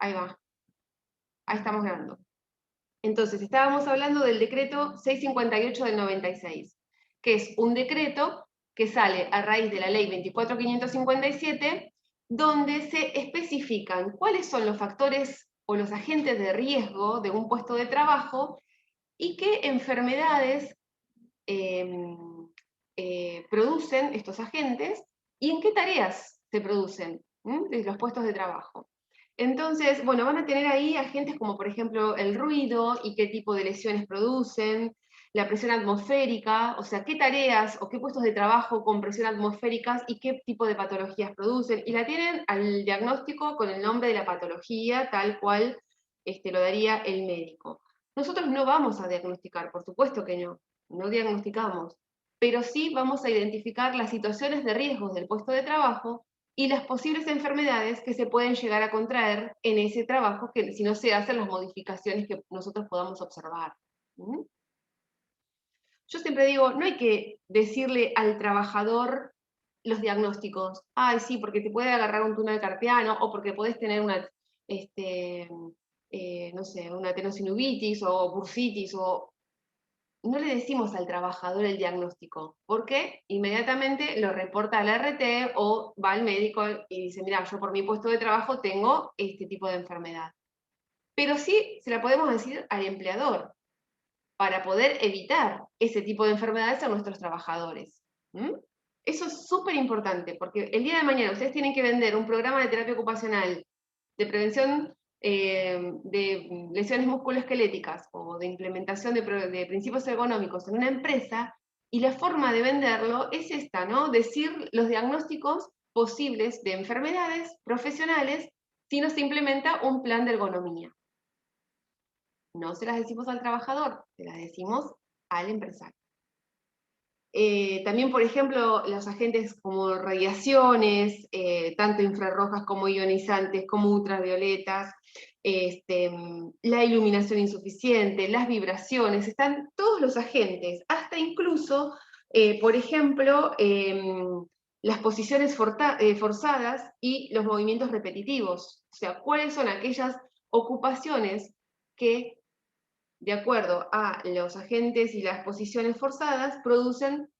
Ahí va. Ahí estamos grabando. Entonces, estábamos hablando del decreto 658 del 96, que es un decreto que sale a raíz de la ley 24.557, donde se especifican cuáles son los factores o los agentes de riesgo de un puesto de trabajo y qué enfermedades producen estos agentes y en qué tareas se producen de los puestos de trabajo. Entonces, bueno, van a tener ahí agentes como por ejemplo el ruido y qué tipo de lesiones producen, la presión atmosférica, o sea, qué tareas o qué puestos de trabajo con presión atmosféricas y qué tipo de patologías producen, y la tienen al diagnóstico con el nombre de la patología, tal cual lo daría el médico. Nosotros no vamos a diagnosticar, por supuesto que no diagnosticamos, pero sí vamos a identificar las situaciones de riesgos del puesto de trabajo y las posibles enfermedades que se pueden llegar a contraer en ese trabajo, que si no se hacen las modificaciones que nosotros podamos observar. Yo siempre digo, no hay que decirle al trabajador los diagnósticos. Ay, sí, porque te puede agarrar un túnel carpiano, o porque podés tener una, no sé, una tenosinovitis o bursitis, o... No le decimos al trabajador el diagnóstico, porque inmediatamente lo reporta al RT o va al médico y dice, mira, yo por mi puesto de trabajo tengo este tipo de enfermedad. Pero sí se la podemos decir al empleador, para poder evitar ese tipo de enfermedades a nuestros trabajadores. Eso es súper importante, porque el día de mañana ustedes tienen que vender un programa de terapia ocupacional, de prevención de lesiones musculoesqueléticas o de implementación de principios ergonómicos en una empresa, y la forma de venderlo es esta, ¿no? Decir los diagnósticos posibles de enfermedades profesionales si no se implementa un plan de ergonomía. No se las decimos al trabajador, se las decimos al empresario. También, por ejemplo, los agentes como radiaciones, tanto infrarrojas como ionizantes, como ultravioletas, la iluminación insuficiente, las vibraciones, están todos los agentes, hasta incluso, por ejemplo, las posiciones forzadas y los movimientos repetitivos. O sea, cuáles son aquellas ocupaciones que, de acuerdo a los agentes y las posiciones forzadas, producen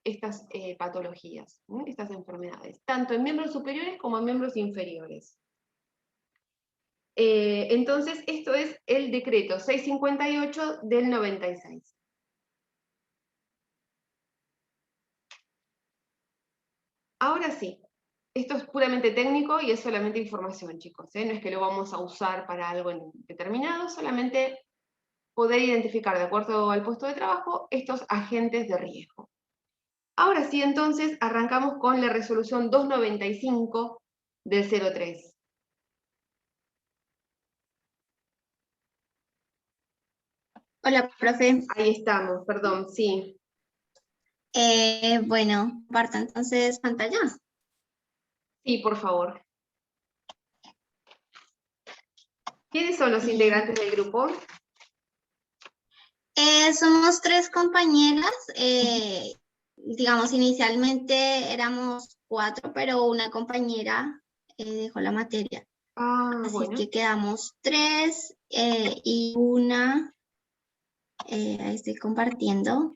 estas patologías, estas enfermedades, tanto en miembros superiores como en miembros inferiores. Entonces, esto es el decreto 658 del 96. Ahora sí, esto es puramente técnico y es solamente información, chicos, no es que lo vamos a usar para algo determinado, solamente poder identificar, de acuerdo al puesto de trabajo, estos agentes de riesgo. Ahora sí, entonces, arrancamos con la resolución 295 del 03. Hola, profe. Ahí estamos, perdón, sí. Bueno, comparto entonces pantalla. Sí, por favor. ¿Quiénes son los integrantes del grupo? Somos 3 compañeras. Digamos, inicialmente éramos 4, pero una compañera dejó la materia. Así bueno. que quedamos 3 y una, ahí estoy compartiendo.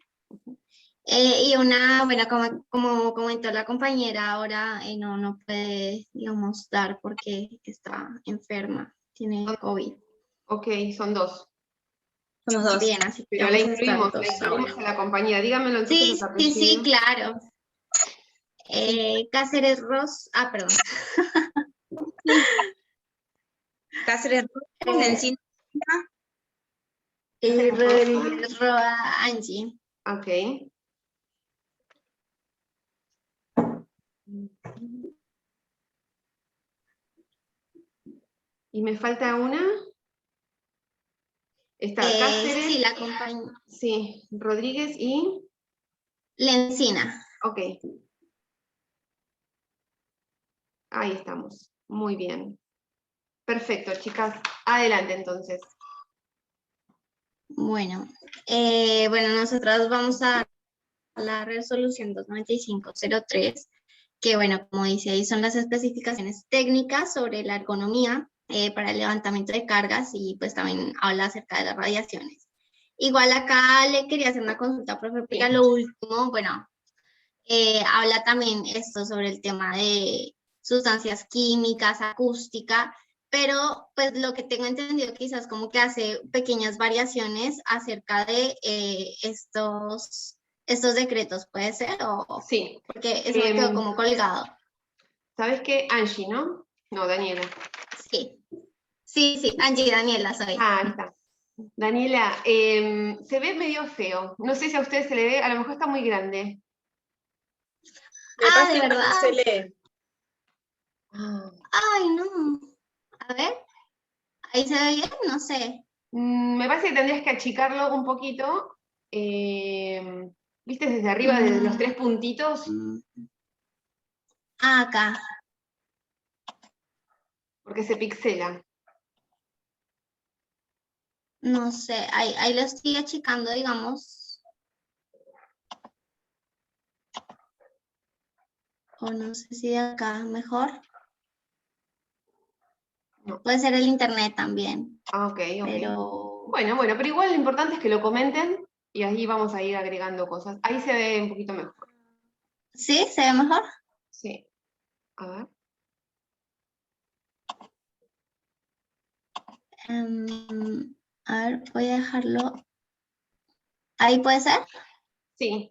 Y una, bueno, como comentó la compañera, ahora no puede, digamos, dar porque está enferma, tiene COVID. Ok, son 2. Somos 2. Bien, así que Pero la vamos a estar incluimos 2 ahora. a la compañía. Dígamelo entonces los apellidos. Sí, claro. Cáceres Ros, perdón. Cáceres Rosa, Encina y Rodríguez Roa Angie. Ok. ¿Y me falta una? Está Cáceres. Sí, la compañía. Sí, Rodríguez y... Lencina. Ok. Ahí estamos. Muy bien. Perfecto, chicas. Adelante, entonces. Bueno, nosotros vamos a la resolución 295.03, que bueno, como dice ahí, son las especificaciones técnicas sobre la ergonomía para el levantamiento de cargas y pues también habla acerca de las radiaciones. Igual acá le quería hacer una consulta, profe, porque a lo último, bueno, habla también esto sobre el tema de sustancias químicas, acústica, pero pues lo que tengo entendido quizás como que hace pequeñas variaciones acerca de estos decretos, ¿puede ser? O, Sí. porque eso me quedó como colgado. ¿Sabes qué? Angie, ¿no? No, Daniela. Sí, sí, Angie Daniela soy. Ah, ahí está. Daniela, se ve medio feo. No sé si a ustedes se le ve, a lo mejor está muy grande. De verdad. No se lee. Ay, no. A ver, ahí se ve bien, no sé. Me parece que tendrías que achicarlo un poquito. ¿Viste desde arriba, desde los 3 puntitos? Acá. Porque se pixela. No sé, ahí lo estoy achicando, digamos. O no sé si de acá mejor. No. Puede ser el internet también. Ah, ok. Pero... Bueno, pero igual lo importante es que lo comenten y ahí vamos a ir agregando cosas. Ahí se ve un poquito mejor. ¿Sí? ¿Se ve mejor? Sí. A ver. A ver, voy a dejarlo. ¿Ahí puede ser? Sí.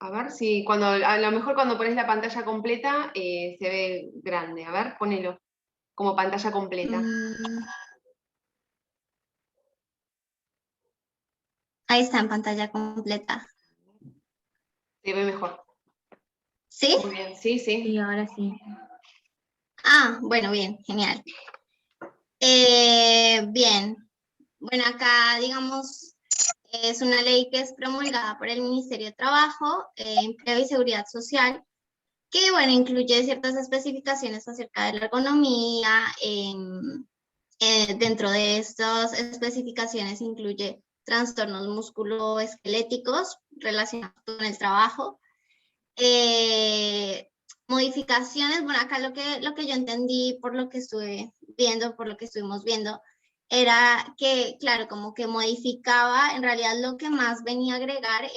A ver si a lo mejor cuando pones la pantalla completa se ve grande. A ver, ponelo como pantalla completa. Ahí está en pantalla completa. Se ve mejor. ¿Sí? Muy bien, sí. Sí, ahora sí. Bueno, bien, genial. Bien. Bueno, acá, digamos, es una ley que es promulgada por el Ministerio de Trabajo, Empleo y Seguridad Social, que, bueno, incluye ciertas especificaciones acerca de la ergonomía. Dentro de estas especificaciones incluye trastornos musculoesqueléticos relacionados con el trabajo. Modificaciones, bueno, acá lo que yo entendí por lo que estuve viendo, por lo que estuvimos viendo, era que, claro, como que modificaba, en realidad lo que más venía a agregar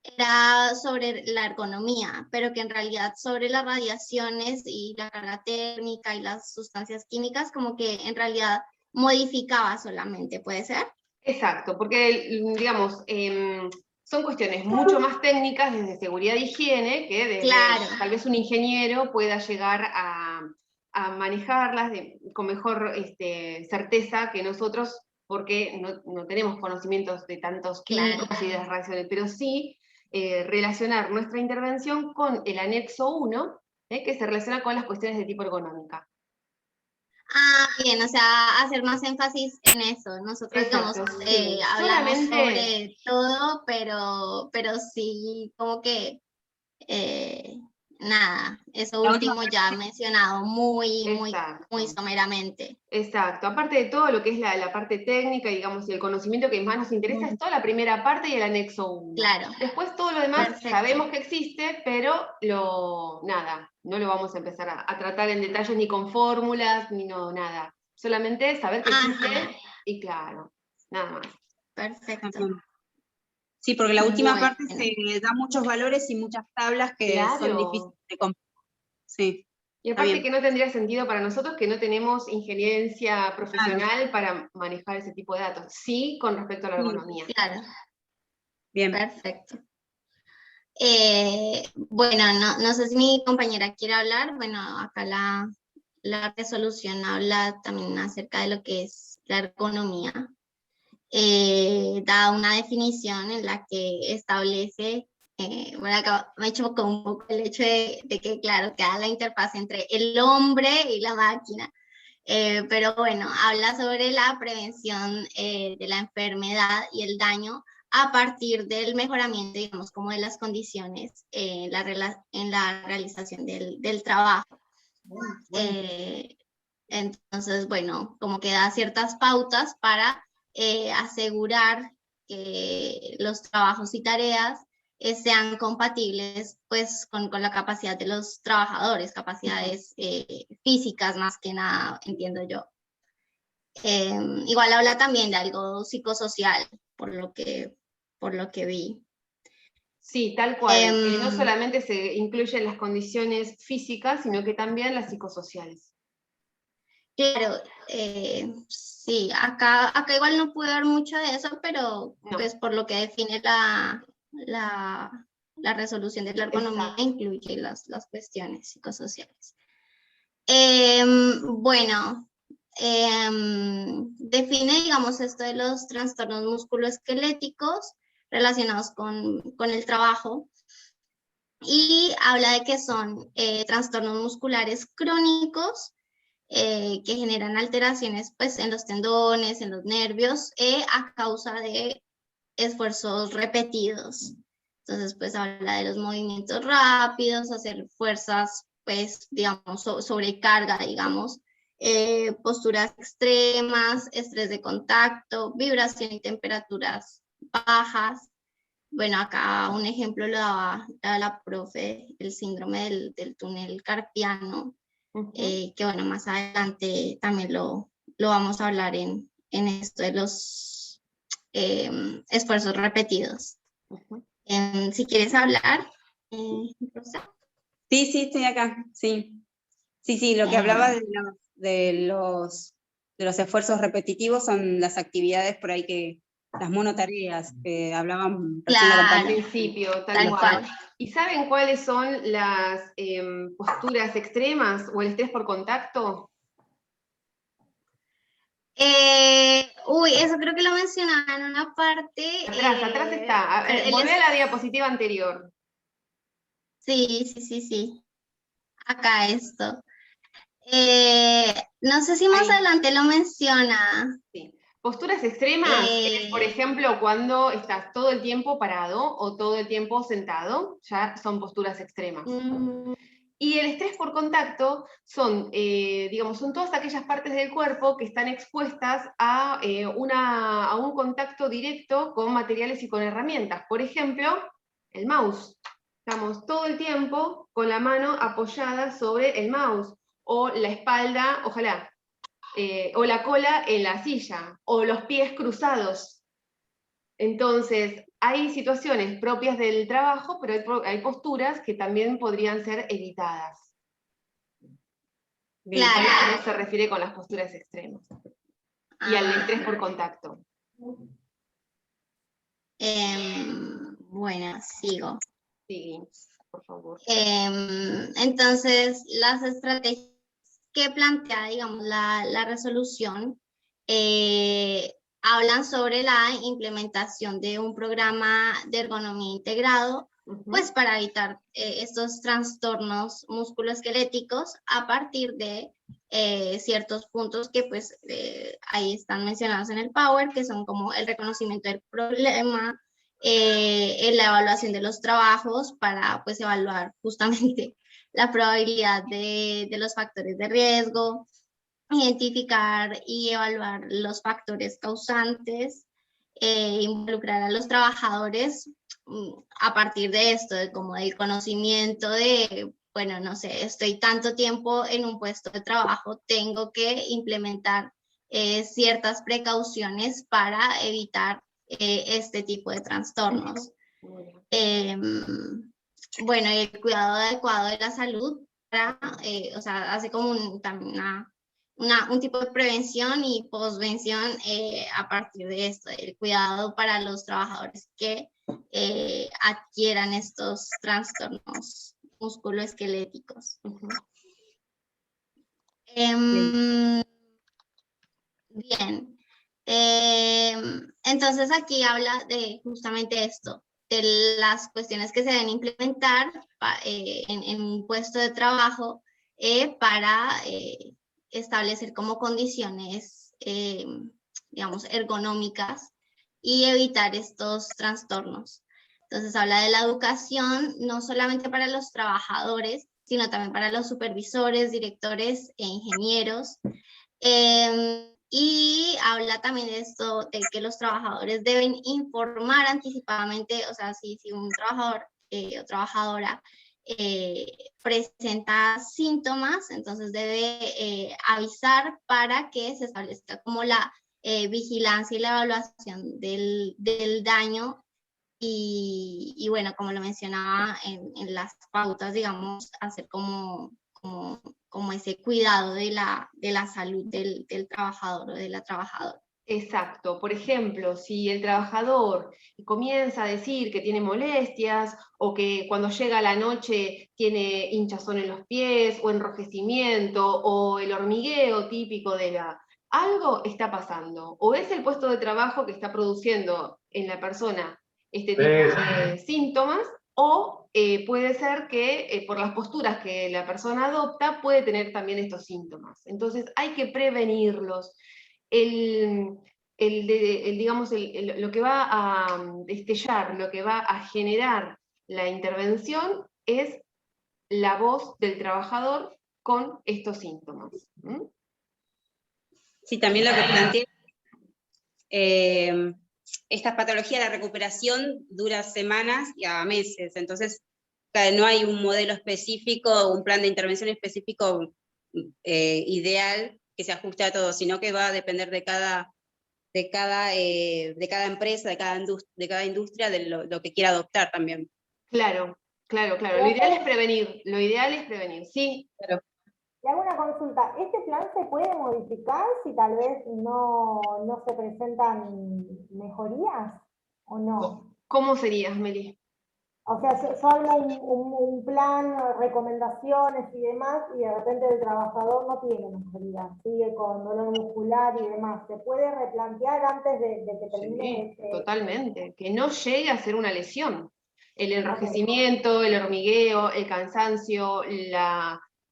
era sobre la ergonomía, pero que en realidad sobre las radiaciones y la carga térmica y las sustancias químicas, como que en realidad modificaba solamente, ¿puede ser? Exacto, porque, digamos, son cuestiones mucho más técnicas desde seguridad e higiene que desde Claro. tal vez un ingeniero pueda llegar a manejarlas con mejor certeza que nosotros, porque no tenemos conocimientos de tantos químicos y de las reacciones, pero sí relacionar nuestra intervención con el anexo 1, que se relaciona con las cuestiones de tipo ergonómica. Bien, o sea, hacer más énfasis en eso. Nosotros, digamos, Exacto, sí. hablamos Solamente sobre todo, pero sí, como que, nada, eso La última último ya mencionado muy exacto. someramente. Exacto, aparte de todo lo que es la parte técnica, digamos, y el conocimiento que más nos interesa es toda la primera parte y el anexo 1. Claro. Después todo lo demás Perfecto. sabemos que existe, pero nada, no lo vamos a empezar a tratar en detalles ni con fórmulas, ni nada. Solamente saber que existe y claro, nada más. Perfecto. Sí, porque la última Bueno. parte se da muchos valores y muchas tablas que son Claro. difíciles de comprender. Sí. Y aparte que no tendría sentido para nosotros que no tenemos ingeniería profesional para manejar ese tipo de datos. Sí, con respecto a la ergonomía. Claro. Bien. Perfecto. Bueno, no sé si mi compañera quiere hablar. Bueno, acá la resolución habla también acerca de lo que es la ergonomía. Da una definición en la que establece, bueno, acá me chocó un poco el hecho de que, claro, queda la interfaz entre el hombre y la máquina. Pero bueno, habla sobre la prevención de la enfermedad y el daño a partir del mejoramiento, digamos, como de las condiciones en la realización del trabajo. Entonces, bueno, como que da ciertas pautas para asegurar que los trabajos y tareas sean compatibles pues con la capacidad de los trabajadores, capacidades físicas más que nada, entiendo yo. Igual habla también de algo psicosocial, por lo que vi. Sí, tal cual. No solamente se incluyen las condiciones físicas, sino que también las psicosociales. Claro, sí, acá igual no pude ver mucho de eso, pero No. pues por lo que define la resolución de la ergonomía, Exacto. incluye las cuestiones psicosociales. Bueno, define, digamos, esto de los trastornos musculoesqueléticos relacionados con el trabajo y habla de que son trastornos musculares crónicos que generan alteraciones pues, en los tendones, en los nervios, a causa de esfuerzos repetidos. Entonces, pues habla de los movimientos rápidos, hacer fuerzas, pues, digamos, sobrecarga, digamos, posturas extremas, estrés de contacto, vibración y temperaturas bajas. Bueno, acá un ejemplo lo daba la profe, el síndrome del túnel carpiano, que bueno, más adelante también lo vamos a hablar en esto de los esfuerzos repetidos. Si quieres hablar, Rosa. Sí, estoy acá, sí. Sí, lo que hablaba de los esfuerzos repetitivos son las actividades por ahí que, las monotareas que hablaban recién la Al compañera. principio, Tal cual. ¿Y saben cuáles son las posturas extremas o el estrés por contacto? Eso creo que lo mencionaba en una parte. Atrás está. Volvé a la diapositiva anterior. Sí. Acá esto. No sé si más adelante lo menciona. Sí. Posturas extremas es, por ejemplo, cuando estás todo el tiempo parado o todo el tiempo sentado, ya son posturas extremas. Y el estrés por contacto son, digamos, son todas aquellas partes del cuerpo que están expuestas a un contacto directo con materiales y con herramientas. Por ejemplo, el mouse. Estamos todo el tiempo con la mano apoyada sobre el mouse, o la espalda, ojalá, o la cola en la silla, o los pies cruzados. Entonces, hay situaciones propias del trabajo, pero hay posturas que también podrían ser evitadas. Bien. Claro. A eso se refiere con las posturas extremas. Y al estrés por contacto. Bueno, sigo. Sí, por favor. Entonces, las estrategias que plantea, digamos, la resolución hablan sobre la implementación de un programa de ergonomía integrado, pues para evitar estos trastornos musculoesqueléticos a partir de ciertos puntos que pues ahí están mencionados en el Power, que son como el reconocimiento del problema, la evaluación de los trabajos para pues evaluar justamente la probabilidad de los factores de riesgo, identificar y evaluar los factores causantes, involucrar a los trabajadores a partir de esto, de como del conocimiento de, bueno, no sé, estoy tanto tiempo en un puesto de trabajo, tengo que implementar ciertas precauciones para evitar este tipo de trastornos. Bueno, y el cuidado adecuado de la salud, o sea, hace como también un tipo de prevención y posvención a partir de esto, el cuidado para los trabajadores que adquieran estos trastornos musculoesqueléticos. Bien. Entonces aquí habla de justamente esto, de las cuestiones que se deben implementar en un puesto de trabajo para establecer como condiciones, digamos, ergonómicas y evitar estos trastornos. Entonces habla de la educación, no solamente para los trabajadores, sino también para los supervisores, directores e ingenieros. Y habla también de esto, de que los trabajadores deben informar anticipadamente, o sea, si un trabajador o trabajadora presenta síntomas, entonces debe avisar para que se establezca como la vigilancia y la evaluación del daño. Y bueno, como lo mencionaba en las pautas, digamos, hacer como ese cuidado de la salud del trabajador o de la trabajadora. Exacto. Por ejemplo, si el trabajador comienza a decir que tiene molestias o que cuando llega la noche tiene hinchazón en los pies o enrojecimiento o el hormigueo típico de algo está pasando. O es el puesto de trabajo que está produciendo en la persona este tipo de síntomas, o puede ser que por las posturas que la persona adopta puede tener también estos síntomas. Entonces hay que prevenirlos. Digamos, lo que va a destellar, lo que va a generar la intervención es la voz del trabajador con estos síntomas. ¿Mm? Sí, también lo que planteé, esta patología, la recuperación dura semanas y a meses, entonces no hay un modelo específico, un plan de intervención específico ideal que se ajuste a todo, sino que va a depender de cada empresa, de cada industria, de lo que quiera adoptar también. Claro, claro, claro. Lo ideal es prevenir, sí. Claro. Le hago una consulta, ¿este plan se puede modificar si tal vez no se presentan mejorías o no? ¿Cómo serías, Meli? O sea, yo hago un plan, recomendaciones y demás, y de repente el trabajador no tiene mejoría, sigue con dolor muscular y demás. ¿Se puede replantear antes de que termine? Sí, totalmente. Que no llegue a ser una lesión. El enrojecimiento, el hormigueo, el cansancio,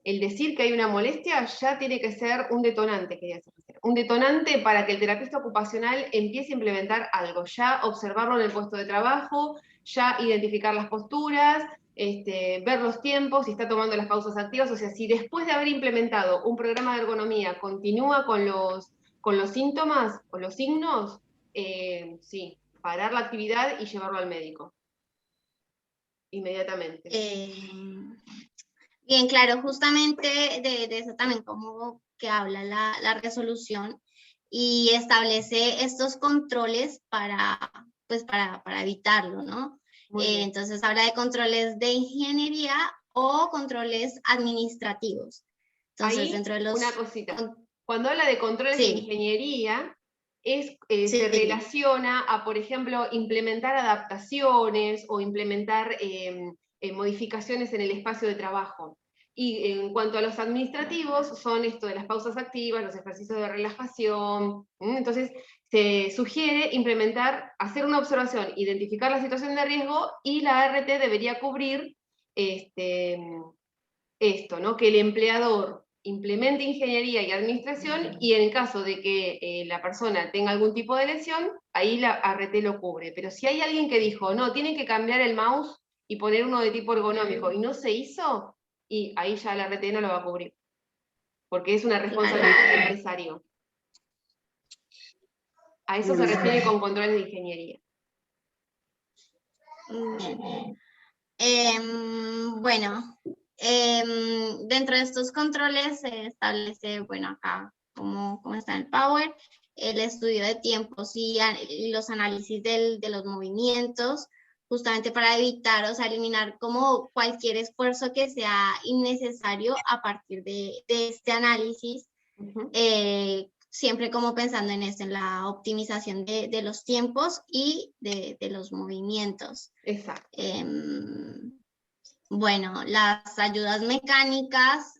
el decir que hay una molestia ya tiene que ser un detonante, quería decir. Un detonante para que el terapeuta ocupacional empiece a implementar algo, ya observarlo en el puesto de trabajo, ya identificar las posturas, ver los tiempos, si está tomando las pausas activas, o sea, si después de haber implementado un programa de ergonomía continúa con los síntomas o los signos, sí, parar la actividad y llevarlo al médico. Inmediatamente. Bien, claro, justamente de eso también como que habla la resolución y establece estos controles pues para evitarlo, ¿no? Entonces habla de controles de ingeniería o controles administrativos. Entonces, ahí, dentro de los... una cosita. Cuando habla de controles de ingeniería, se relaciona a, por ejemplo, implementar adaptaciones o implementar modificaciones en el espacio de trabajo. Y en cuanto a los administrativos, son esto de las pausas activas, los ejercicios de relajación. Entonces, se sugiere implementar, hacer una observación, identificar la situación de riesgo, y la ART debería cubrir esto, ¿no? Que el empleador implemente ingeniería y administración, y en caso de que la persona tenga algún tipo de lesión, ahí la ART lo cubre. Pero si hay alguien que dijo, no, tienen que cambiar el mouse y poner uno de tipo ergonómico, y no se hizo, y ahí ya la ART no lo va a cubrir, porque es una responsabilidad del empresario. A eso se refiere con controles de ingeniería. Bueno, dentro de estos controles se establece, bueno, acá como está en el Power, el estudio de tiempos y los análisis de los movimientos, justamente para evitar, o sea, eliminar como cualquier esfuerzo que sea innecesario a partir de este análisis, siempre como pensando en esto, en la optimización de los tiempos y de los movimientos. Exacto. Bueno, las ayudas mecánicas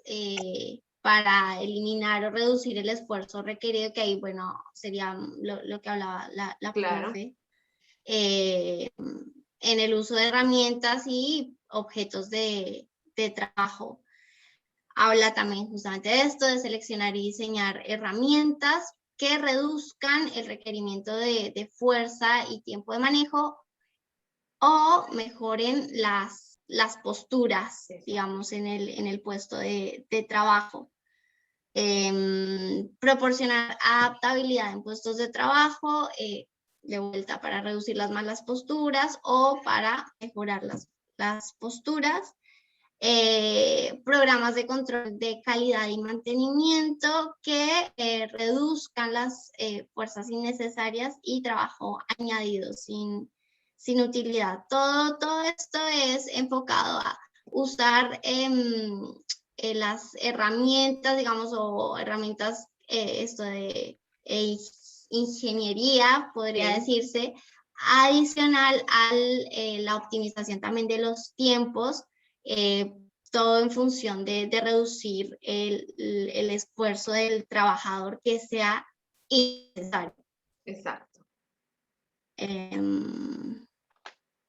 para eliminar o reducir el esfuerzo requerido, que ahí, bueno, sería lo que hablaba la profe, en el uso de herramientas y objetos de trabajo. Habla también justamente de esto, de seleccionar y diseñar herramientas que reduzcan el requerimiento de fuerza y tiempo de manejo o mejoren las posturas, digamos, en el puesto de trabajo. proporcionar adaptabilidad en puestos de trabajo, de vuelta para reducir las malas posturas o para mejorar las posturas, programas de control de calidad y mantenimiento que reduzcan las fuerzas innecesarias y trabajo añadido sin utilidad. Todo esto es enfocado a usar las herramientas, digamos, o herramientas, esto de ingeniería, podría decirse, adicional a la optimización también de los tiempos, todo en función de reducir el esfuerzo del trabajador que sea innecesario. Exacto.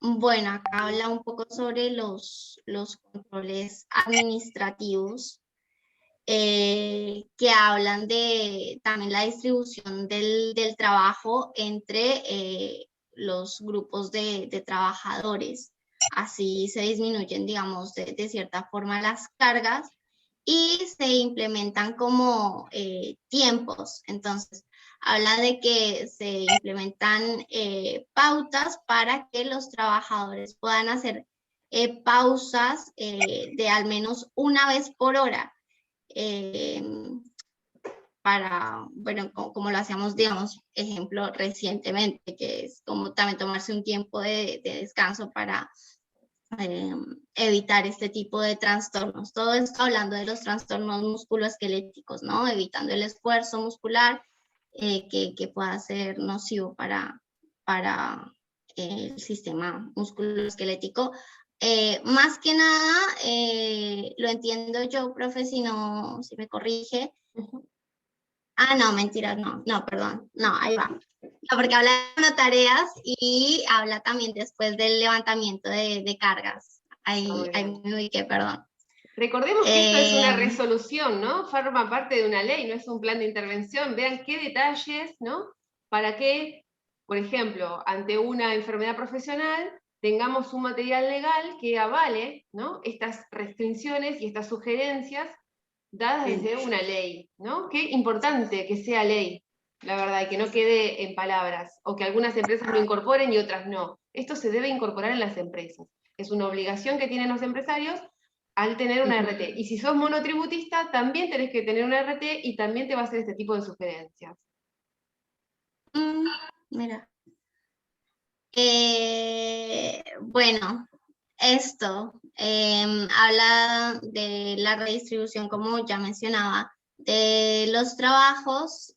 Bueno, acá habla un poco sobre los controles administrativos, que hablan de también la distribución del trabajo entre los grupos de trabajadores. Así se disminuyen, digamos, de cierta forma las cargas y se implementan como tiempos. Entonces, habla de que se implementan pautas para que los trabajadores puedan hacer pausas de al menos una vez por hora. Para, bueno, como lo hacíamos, digamos, ejemplo, recientemente, que es como también tomarse un tiempo de descanso para evitar este tipo de trastornos. Todo esto hablando de los trastornos musculoesqueléticos, ¿no? Evitando el esfuerzo muscular que pueda ser nocivo para el sistema musculoesquelético. Más que nada, lo entiendo yo, profe, si me corrige. Ah, no, mentira, no, perdón, no, ahí va. No, porque habla de tareas y habla también después del levantamiento de cargas. Ahí me ubiqué, perdón. Recordemos que esto es una resolución, ¿no? Forma parte de una ley, no es un plan de intervención. Vean qué detalles, ¿no? Para que, por ejemplo, ante una enfermedad profesional, tengamos un material legal que avale, ¿no? Estas restricciones y estas sugerencias dadas desde una ley, ¿no? Qué importante que sea ley, la verdad, y que no quede en palabras, o que algunas empresas lo incorporen y otras no. Esto se debe incorporar en las empresas. Es una obligación que tienen los empresarios al tener una RT. Y si sos monotributista, también tenés que tener una RT y también te va a hacer este tipo de sugerencias. Mira. Bueno, esto habla de la redistribución, como ya mencionaba, de los trabajos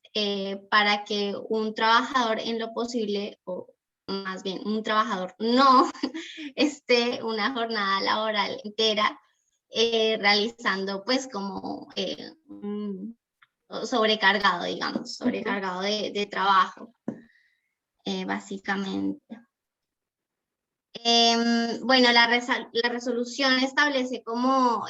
para que un trabajador en lo posible, o más bien un trabajador no esté una jornada laboral entera realizando pues como sobrecargado, digamos, sobrecargado de trabajo, básicamente. Bueno, la resolución establece como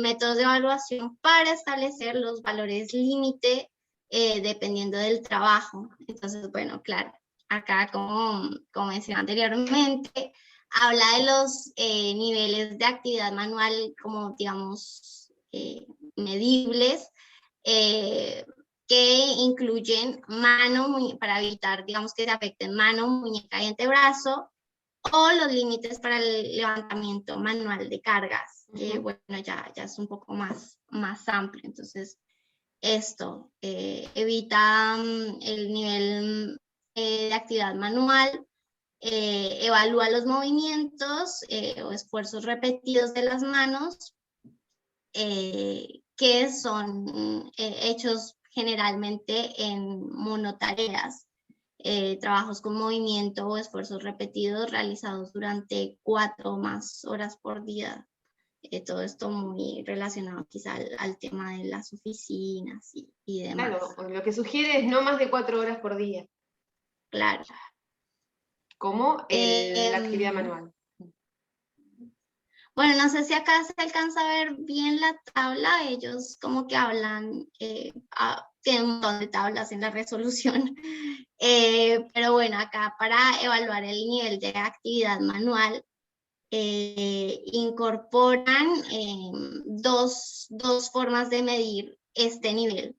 métodos de evaluación para establecer los valores límite dependiendo del trabajo. Entonces, bueno, claro, acá como mencioné anteriormente, habla de los niveles de actividad manual como, digamos, medibles, que incluyen para evitar, digamos, que se afecten mano, muñeca y antebrazo, o los límites para el levantamiento manual de cargas, que bueno, ya es un poco más amplio. Entonces, esto evita el nivel de actividad manual, evalúa los movimientos o esfuerzos repetidos de las manos, que son hechos generalmente en monotareas. Trabajos con movimiento o esfuerzos repetidos realizados durante 4 o más horas por día. Todo esto muy relacionado quizá al tema de las oficinas y demás. Claro, lo que sugiere es no más de 4 horas por día. Claro. Como la actividad manual. Bueno, no sé si acá se alcanza a ver bien la tabla, ellos como que hablan, tienen un montón de tablas en la resolución, pero bueno, acá para evaluar el nivel de actividad manual, incorporan dos formas de medir este nivel.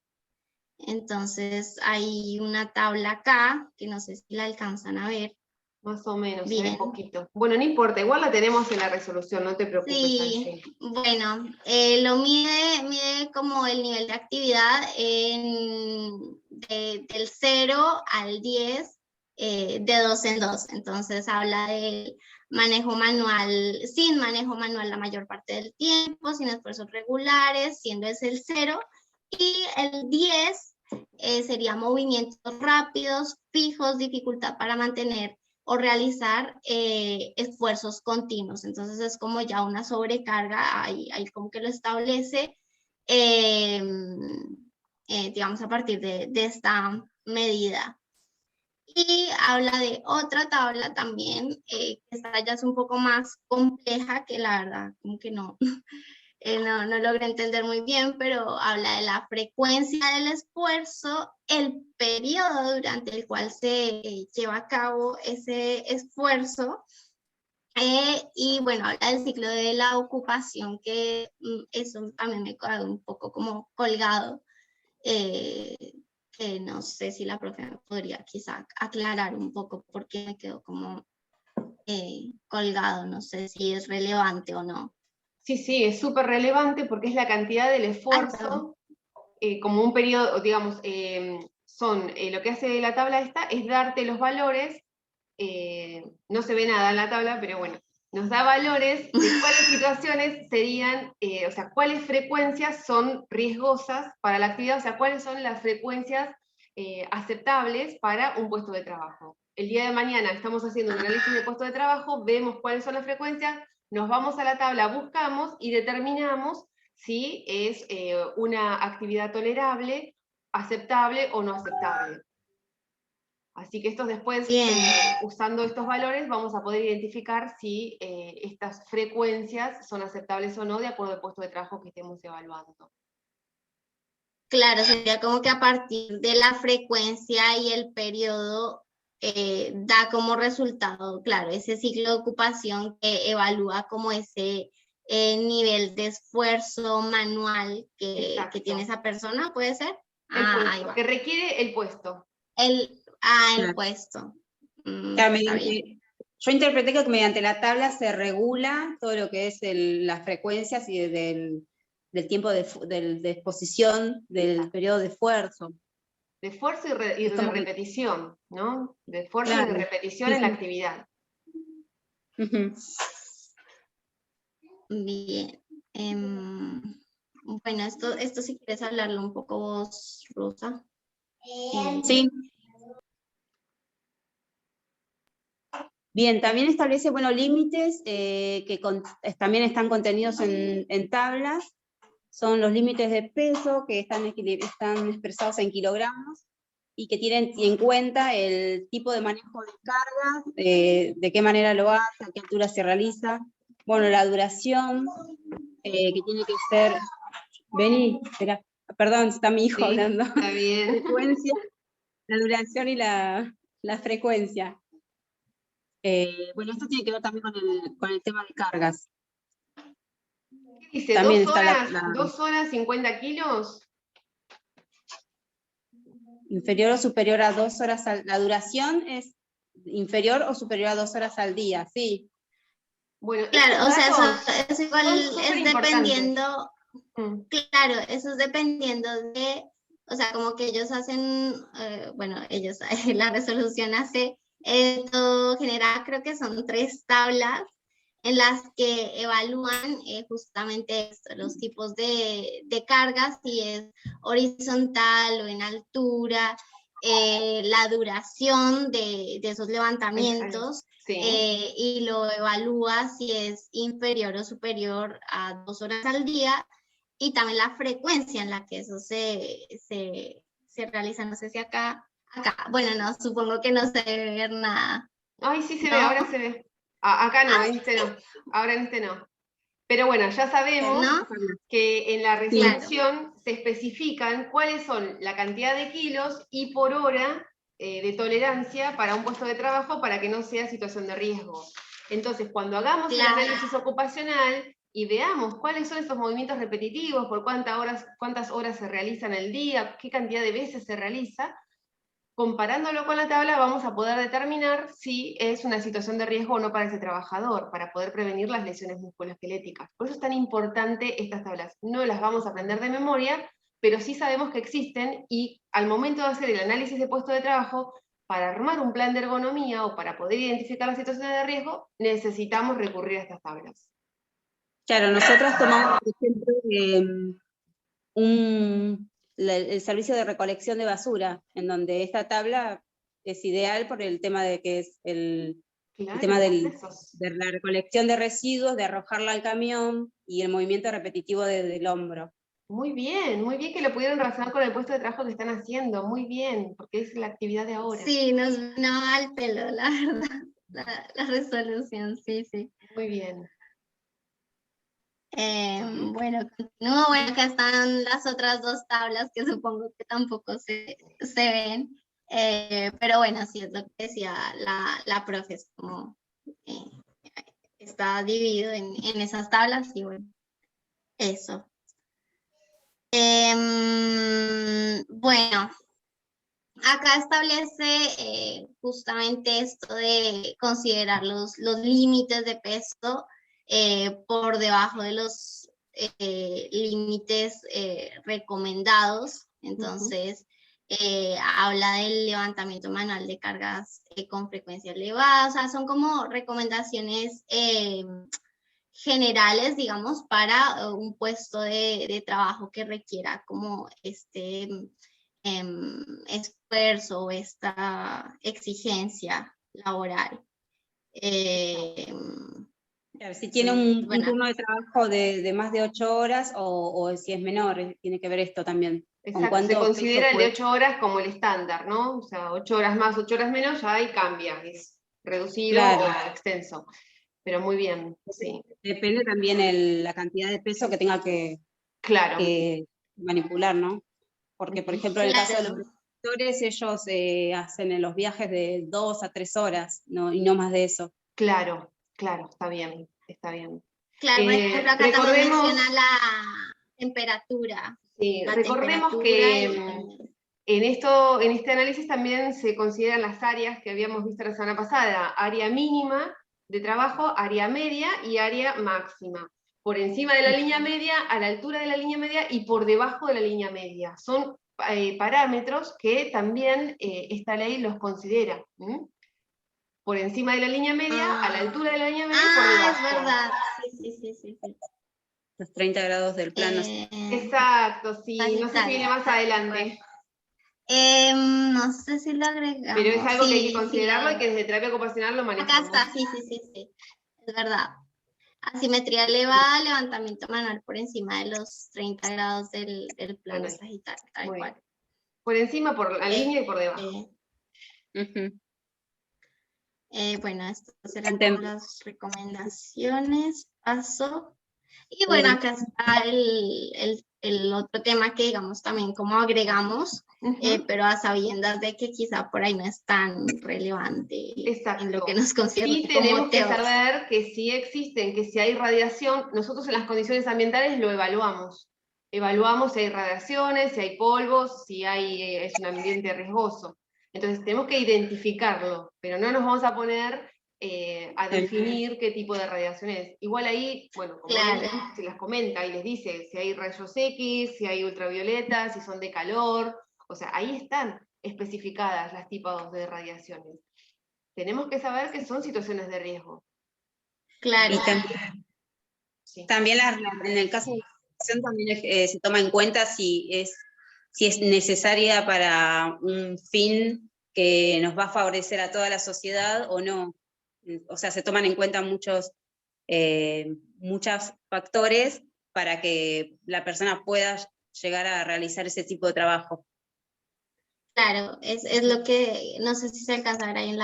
Entonces hay una tabla acá, que no sé si la alcanzan a ver. Más o menos, se ve Bien. poquito. Bueno, no importa, igual la tenemos en la resolución, no te preocupes. Sí, Angie. bueno, lo mide como el nivel de actividad del 0 al 10, de 2 en 2. Entonces habla del manejo manual, sin manejo manual la mayor parte del tiempo, sin esfuerzos regulares, siendo ese el 0. Y el 10 sería movimientos rápidos, fijos, dificultad para mantener o realizar esfuerzos continuos. Entonces es como ya una sobrecarga, ahí como que lo establece, digamos, a partir de esta medida. Y habla de otra tabla también, que esta ya es un poco más compleja, que la verdad como que no logré entender muy bien, pero habla de la frecuencia del esfuerzo, el periodo durante el cual se lleva a cabo ese esfuerzo, y bueno, habla del ciclo de la ocupación, que eso también me quedó un poco como colgado, que no sé si la profe me podría quizá aclarar un poco porque me quedó como colgado, no sé si es relevante o no. Sí, sí, es súper relevante porque es la cantidad del esfuerzo, como un periodo, digamos, lo que hace la tabla esta es darte los valores, no se ve nada en la tabla, pero bueno, nos da valores de cuáles situaciones serían, o sea, cuáles frecuencias son riesgosas para la actividad, o sea, cuáles son las frecuencias aceptables para un puesto de trabajo. El día de mañana estamos haciendo un análisis de puesto de trabajo, vemos cuáles son las frecuencias, nos vamos a la tabla, buscamos y determinamos si es una actividad tolerable, aceptable o no aceptable. Así que estos después, usando estos valores, vamos a poder identificar si estas frecuencias son aceptables o no de acuerdo al puesto de trabajo que estemos evaluando. Claro, sería como que a partir de la frecuencia y el periodo da como resultado, claro, ese ciclo de ocupación que evalúa como ese nivel de esfuerzo manual que tiene esa persona, ¿puede ser? El Ahí puesto, va. que requiere el puesto. El Claro. puesto. Claro, Está bien. yo interpreté que mediante la tabla se regula todo lo que es las frecuencias y del tiempo de exposición del periodo de esfuerzo. De esfuerzo y de repetición, ¿no? De esfuerzo y de repetición en la actividad. Bien. Bueno, esto si quieres hablarlo un poco vos, Rosa. Sí. Bien, también establece, bueno, límites que también están contenidos en tablas. Son los límites de peso que están expresados en kilogramos y que tienen en cuenta el tipo de manejo de carga, de qué manera lo hace, a qué altura se realiza, bueno, la duración, que tiene que ser, vení, espera, perdón, está mi hijo hablando, está bien. Frecuencia, la duración y la frecuencia. Bueno, esto tiene que ver también con el tema de cargas. ¿Qué dice? También ¿2 horas 50 kilos? Inferior o superior a 2 horas, la duración es inferior o superior a 2 horas al día, sí. Bueno, claro, o sea, eso igual es dependiendo, claro, eso es dependiendo de, o sea, como que ellos hacen, bueno, ellos, la resolución hace, todo genera, creo que son 3 tablas en las que evalúan justamente esto, los tipos de cargas, si es horizontal o en altura, la duración de esos levantamientos, y lo evalúa si es inferior o superior a 2 horas al día, y también la frecuencia en la que eso se realiza. No sé si acá, bueno, no, supongo que no se debe ver nada. Ay, sí se ve, ahora se ve. Acá no, en este no, ahora en este no. Pero bueno, ya sabemos que en la resolución se especifican cuáles son la cantidad de kilos y por hora de tolerancia para un puesto de trabajo para que no sea situación de riesgo. Entonces, cuando hagamos el análisis ocupacional, y veamos cuáles son esos movimientos repetitivos, por cuántas horas se realizan al día, qué cantidad de veces se realiza. Comparándolo con la tabla vamos a poder determinar si es una situación de riesgo o no para ese trabajador, para poder prevenir las lesiones musculoesqueléticas. Por eso es tan importante estas tablas. No las vamos a aprender de memoria, pero sí sabemos que existen, y al momento de hacer el análisis de puesto de trabajo, para armar un plan de ergonomía o para poder identificar las situaciones de riesgo, necesitamos recurrir a estas tablas. Claro, nosotros tomamos, por ejemplo, el servicio de recolección de basura, en donde esta tabla es ideal por el tema de que es el Claro, tema los de pesos. la recolección de residuos, de arrojarla al camión y el movimiento repetitivo del hombro. Muy bien que lo pudieron relacionar con el puesto de trabajo que están haciendo, muy bien, porque es la actividad de ahora. Sí, nos vino al pelo, la verdad, la resolución, sí, sí. Muy bien. Bueno, continúo. Bueno, acá están las otras dos tablas que supongo que tampoco se ven, pero bueno, sí es lo que decía la profe, es como está dividido en esas tablas y bueno, eso. Bueno, acá establece justamente esto de considerar los límites de peso por debajo de los límites recomendados. Entonces, habla del levantamiento manual de cargas con frecuencia elevada. O sea, son como recomendaciones generales, digamos, para un puesto de trabajo que requiera como este esfuerzo o esta exigencia laboral. Claro, si tiene un Bueno, turno de trabajo de más de 8 horas o si es menor, tiene que ver esto también. Exacto, se considera el de 8 horas como el estándar, ¿no? O sea, 8 horas más, 8 horas menos, ya ahí cambia, es reducido Claro. o extenso. Pero muy bien, sí. Depende también la cantidad de peso que tenga que Claro. manipular, ¿no? Porque, por ejemplo, en el caso de los claro. doctores, ellos hacen en los viajes de 2 a 3 horas, y no más de eso. Claro, está bien, está bien. Claro, por ejemplo, acá también menciona la temperatura. Sí, la recordemos temperatura que en este análisis también se consideran las áreas que habíamos visto la semana pasada: área mínima de trabajo, área media y área máxima. Por encima de la línea media, a la altura de la línea media y por debajo de la línea media. Son parámetros que también esta ley los considera. Por encima de la línea media, a la altura de la línea media y por debajo. Es verdad, sí. Los 30 grados del plano. Exacto, sí, no sé si viene más adelante. No sé si lo agregamos. Pero es algo que hay que considerarlo y que desde terapia ocupacional lo manejamos. Acá está, sí, es verdad. Asimetría elevada, levantamiento manual por encima de los 30 grados del plano sagital, tal cual. Por encima, por la línea y por debajo. Bueno, estas eran las recomendaciones. Paso. Y bueno, acá está el otro tema que digamos también como agregamos, pero a sabiendas de que quizá por ahí no es tan relevante en lo que nos concierne. Y tenemos que saber que si existen, que si hay radiación, nosotros en las condiciones ambientales lo evaluamos. Evaluamos si hay radiaciones, si hay polvos, si es un ambiente riesgoso. Entonces tenemos que identificarlo, pero no nos vamos a poner a definir qué tipo de radiación es. Igual ahí, bueno, como se las comenta y les dice si hay rayos X, si hay ultravioleta, si son de calor, o sea, ahí están especificadas las tipos de radiaciones. Tenemos que saber que son situaciones de riesgo. Claro. Y también en el caso de la radiación también se toma en cuenta si es necesaria para un fin que nos va a favorecer a toda la sociedad o no. O sea, se toman en cuenta muchos factores para que la persona pueda llegar a realizar ese tipo de trabajo. Claro, es lo que, no sé si se alcanza a ver ahí en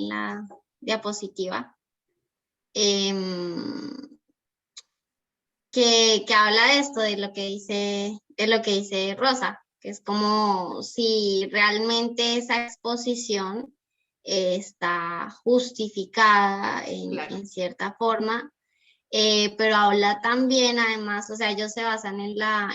la diapositiva, que habla de esto, de lo que dice Rosa, que es como si realmente esa exposición está justificada en cierta forma, pero habla también, además, o sea, ellos se basan en la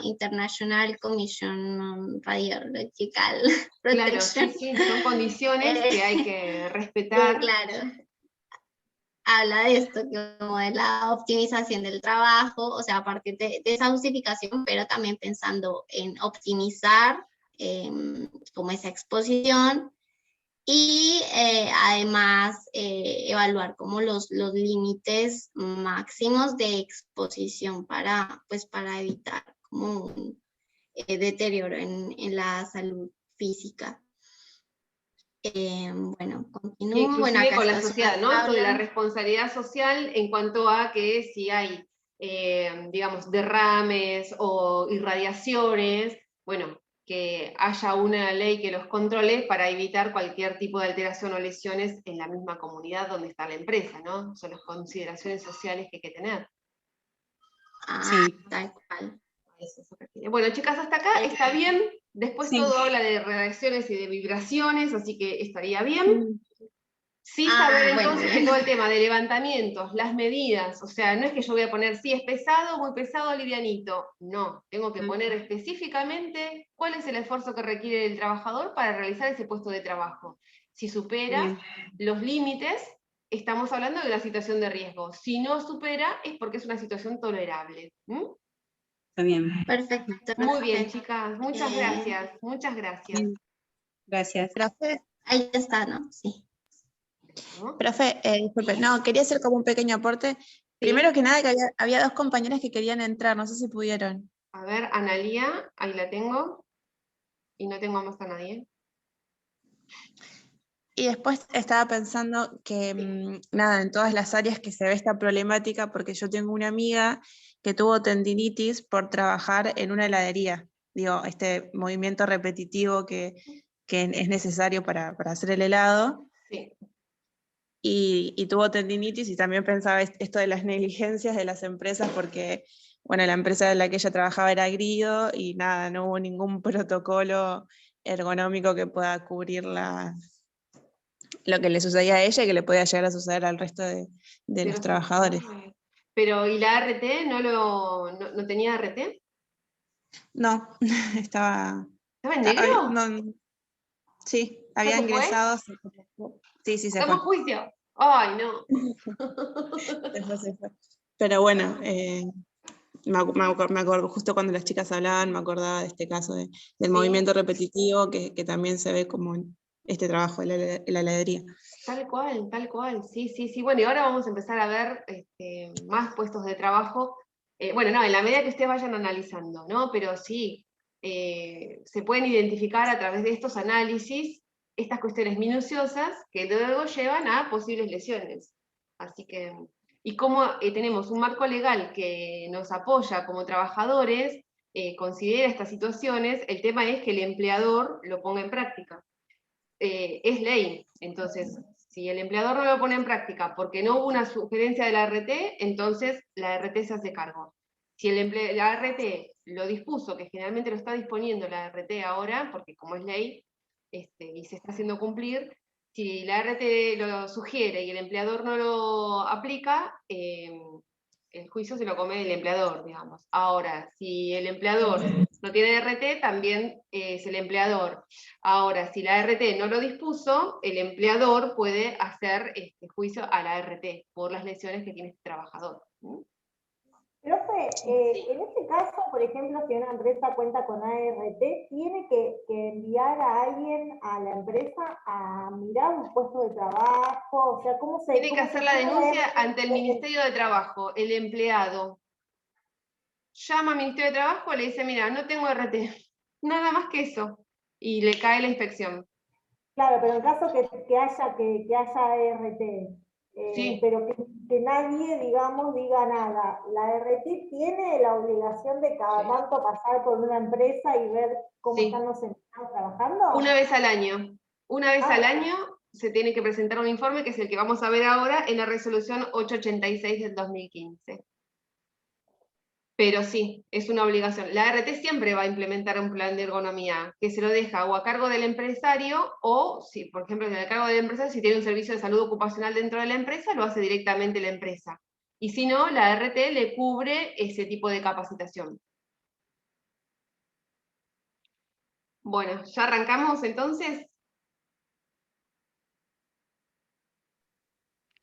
International Commission on Radiological Claro, Protection. sí, son condiciones que hay que Sí, respetar. claro. Habla de esto, como de la optimización del trabajo, o sea, a partir de esa justificación, pero también pensando en optimizar como esa exposición y además evaluar como los límites máximos de exposición pues, para evitar como un deterioro en la salud física. Bueno, Y continúo. Bueno, inclusive acá con la está sociedad, una ¿no? Esto de la tabla. responsabilidad social en cuanto a que si hay, digamos, derrames o irradiaciones, bueno, que haya una ley que los controle para evitar cualquier tipo de alteración o lesiones en la misma comunidad donde está la empresa, ¿no? Son las consideraciones sociales que hay que tener. Sí. Tal cual. A eso se refiere. Bueno, chicas, hasta acá está bien. Después Sí. todo habla de radiaciones y de vibraciones, así que estaría bien. Sí, saber Bueno, entonces que todo el tema de levantamientos, las medidas, o sea, no es que yo voy a poner si es pesado, muy pesado, livianito. No, tengo que poner específicamente cuál es el esfuerzo que requiere el trabajador para realizar ese puesto de trabajo. Si supera Bien. los límites, estamos hablando de una situación de riesgo. Si no supera, es porque es una situación tolerable. ¿Mm? Está bien. perfecto. Muy bien, Perfecto. chicas, muchas gracias, muchas gracias. Bien. Gracias. Profe, Ahí está, ¿no? Sí. ¿No? profe, disculpe, no, quería hacer como un pequeño aporte. Primero que nada, que había dos compañeras que querían entrar, no sé si pudieron. A ver, Analía, ahí la tengo, y no tengo más a nadie. Y después estaba pensando que, nada, en todas las áreas que se ve esta problemática, porque yo tengo una amiga que tuvo tendinitis por trabajar en una heladería. Digo, este movimiento repetitivo que es necesario para hacer el helado. Sí. Y tuvo tendinitis y también pensaba esto de las negligencias de las empresas porque, bueno, la empresa en la que ella trabajaba era Grido y nada, no hubo ningún protocolo ergonómico que pueda cubrir lo que le sucedía a ella y que le podía llegar a suceder al resto de los trabajadores. Pero, ¿y la RT no tenía RT? No, estaba... ¿Estaba en negro? no, sí, ¿Ya había se fue? ingresado. Sí, se fue. ¡Hagamos juicio! ¡Ay, no! Se fue. Pero bueno, me acuerdo, justo cuando las chicas hablaban, me acordaba de este caso del Sí. movimiento repetitivo que también se ve como en este trabajo en la heladería. Tal cual, sí, sí, sí. Bueno, y ahora vamos a empezar a ver más puestos de trabajo. Bueno, no, en la medida que ustedes vayan analizando, ¿no? Pero sí, se pueden identificar a través de estos análisis estas cuestiones minuciosas que luego llevan a posibles lesiones. Así que, y como tenemos un marco legal que nos apoya como trabajadores, considera estas situaciones, el tema es que el empleador lo ponga en práctica. Es ley. Entonces, si el empleador no lo pone en práctica porque no hubo una sugerencia de la RT, entonces la RT se hace cargo. Si la RT lo dispuso, que generalmente lo está disponiendo la RT ahora, porque como es ley y se está haciendo cumplir, si la RT lo sugiere y el empleador no lo aplica, el juicio se lo come el empleador, digamos. Ahora, si el empleador no tiene RT, también es el empleador. Ahora, si la RT no lo dispuso, el empleador puede hacer juicio a la RT por las lesiones que tiene este trabajador. Profe, en este caso, por ejemplo, si una empresa cuenta con ART, ¿tiene que enviar a alguien a la empresa a mirar un puesto de trabajo? O sea, ¿cómo se Tiene que hacer la denuncia ante el RT? Ministerio de Trabajo, el empleado. Llama al Ministerio de Trabajo, le dice, mira, no tengo RT, nada más que eso. Y le cae la inspección. Claro, pero en caso que haya ART, Sí. pero que nadie, digamos, diga nada, ¿la RT tiene la obligación de cada tanto pasar por una empresa y ver cómo Sí. están los empleados trabajando? Una vez al año. Una vez Ah, al año se tiene que presentar un informe, que es el que vamos a ver ahora, en la resolución 886 del 2015. Pero sí, es una obligación. La ART siempre va a implementar un plan de ergonomía que se lo deja o a cargo del empresario o, si, por ejemplo, en el cargo del empresario, si tiene un servicio de salud ocupacional dentro de la empresa, lo hace directamente la empresa. Y si no, la ART le cubre ese tipo de capacitación. Bueno, ¿ya arrancamos entonces?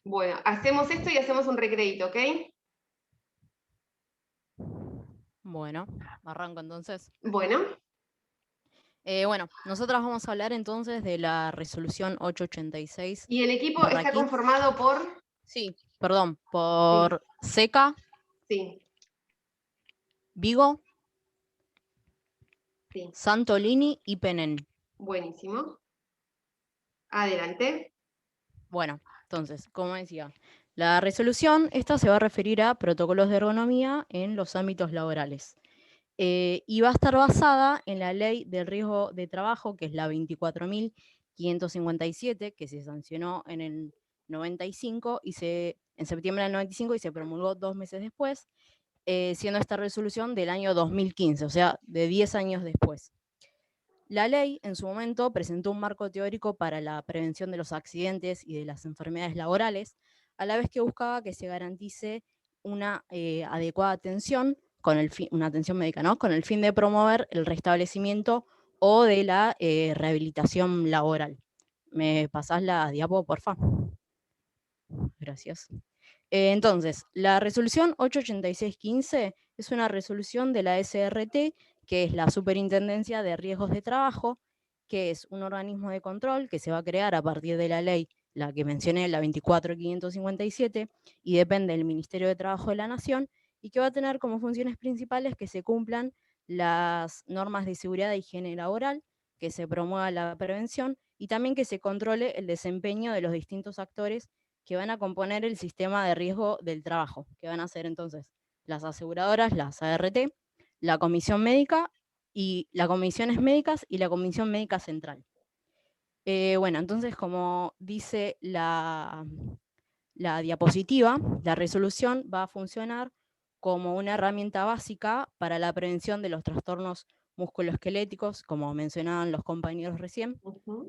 Bueno, hacemos esto y hacemos un recreito, ¿ok? Bueno, arranco entonces. Bueno, Bueno, nosotras vamos a hablar entonces de la resolución 886. y el equipo está 15. conformado por... Sí, perdón, por Seca, Sí, Vigo, sí, Santolini y Penen. buenísimo. Adelante. Bueno, entonces, como decía, la resolución esta se va a referir a protocolos de ergonomía en los ámbitos laborales. Y va a estar basada en la ley del riesgo de trabajo, que es la 24.557, que se sancionó en el 95 en septiembre del 95 y se promulgó 2 meses después, siendo esta resolución del año 2015, o sea, de 10 años después. La ley, en su momento, presentó un marco teórico para la prevención de los accidentes y de las enfermedades laborales, a la vez que buscaba que se garantice una adecuada atención, una atención médica, ¿no? Con el fin de promover el restablecimiento o de la rehabilitación laboral. ¿Me pasás la diapo, porfa? Gracias. Entonces, la resolución 88615 es una resolución de la SRT, que es la Superintendencia de Riesgos de Trabajo, que es un organismo de control que se va a crear a partir de la ley, la que mencioné, la 24.557, y depende del Ministerio de Trabajo de la Nación, y que va a tener como funciones principales que se cumplan las normas de seguridad e higiene laboral, que se promueva la prevención y también que se controle el desempeño de los distintos actores que van a componer el sistema de riesgo del trabajo, que van a ser entonces las aseguradoras, las ART, la Comisión Médica y las Comisiones Médicas y la Comisión Médica Central. Bueno, entonces, como dice la diapositiva, la resolución va a funcionar como una herramienta básica para la prevención de los trastornos musculoesqueléticos, como mencionaban los compañeros recién,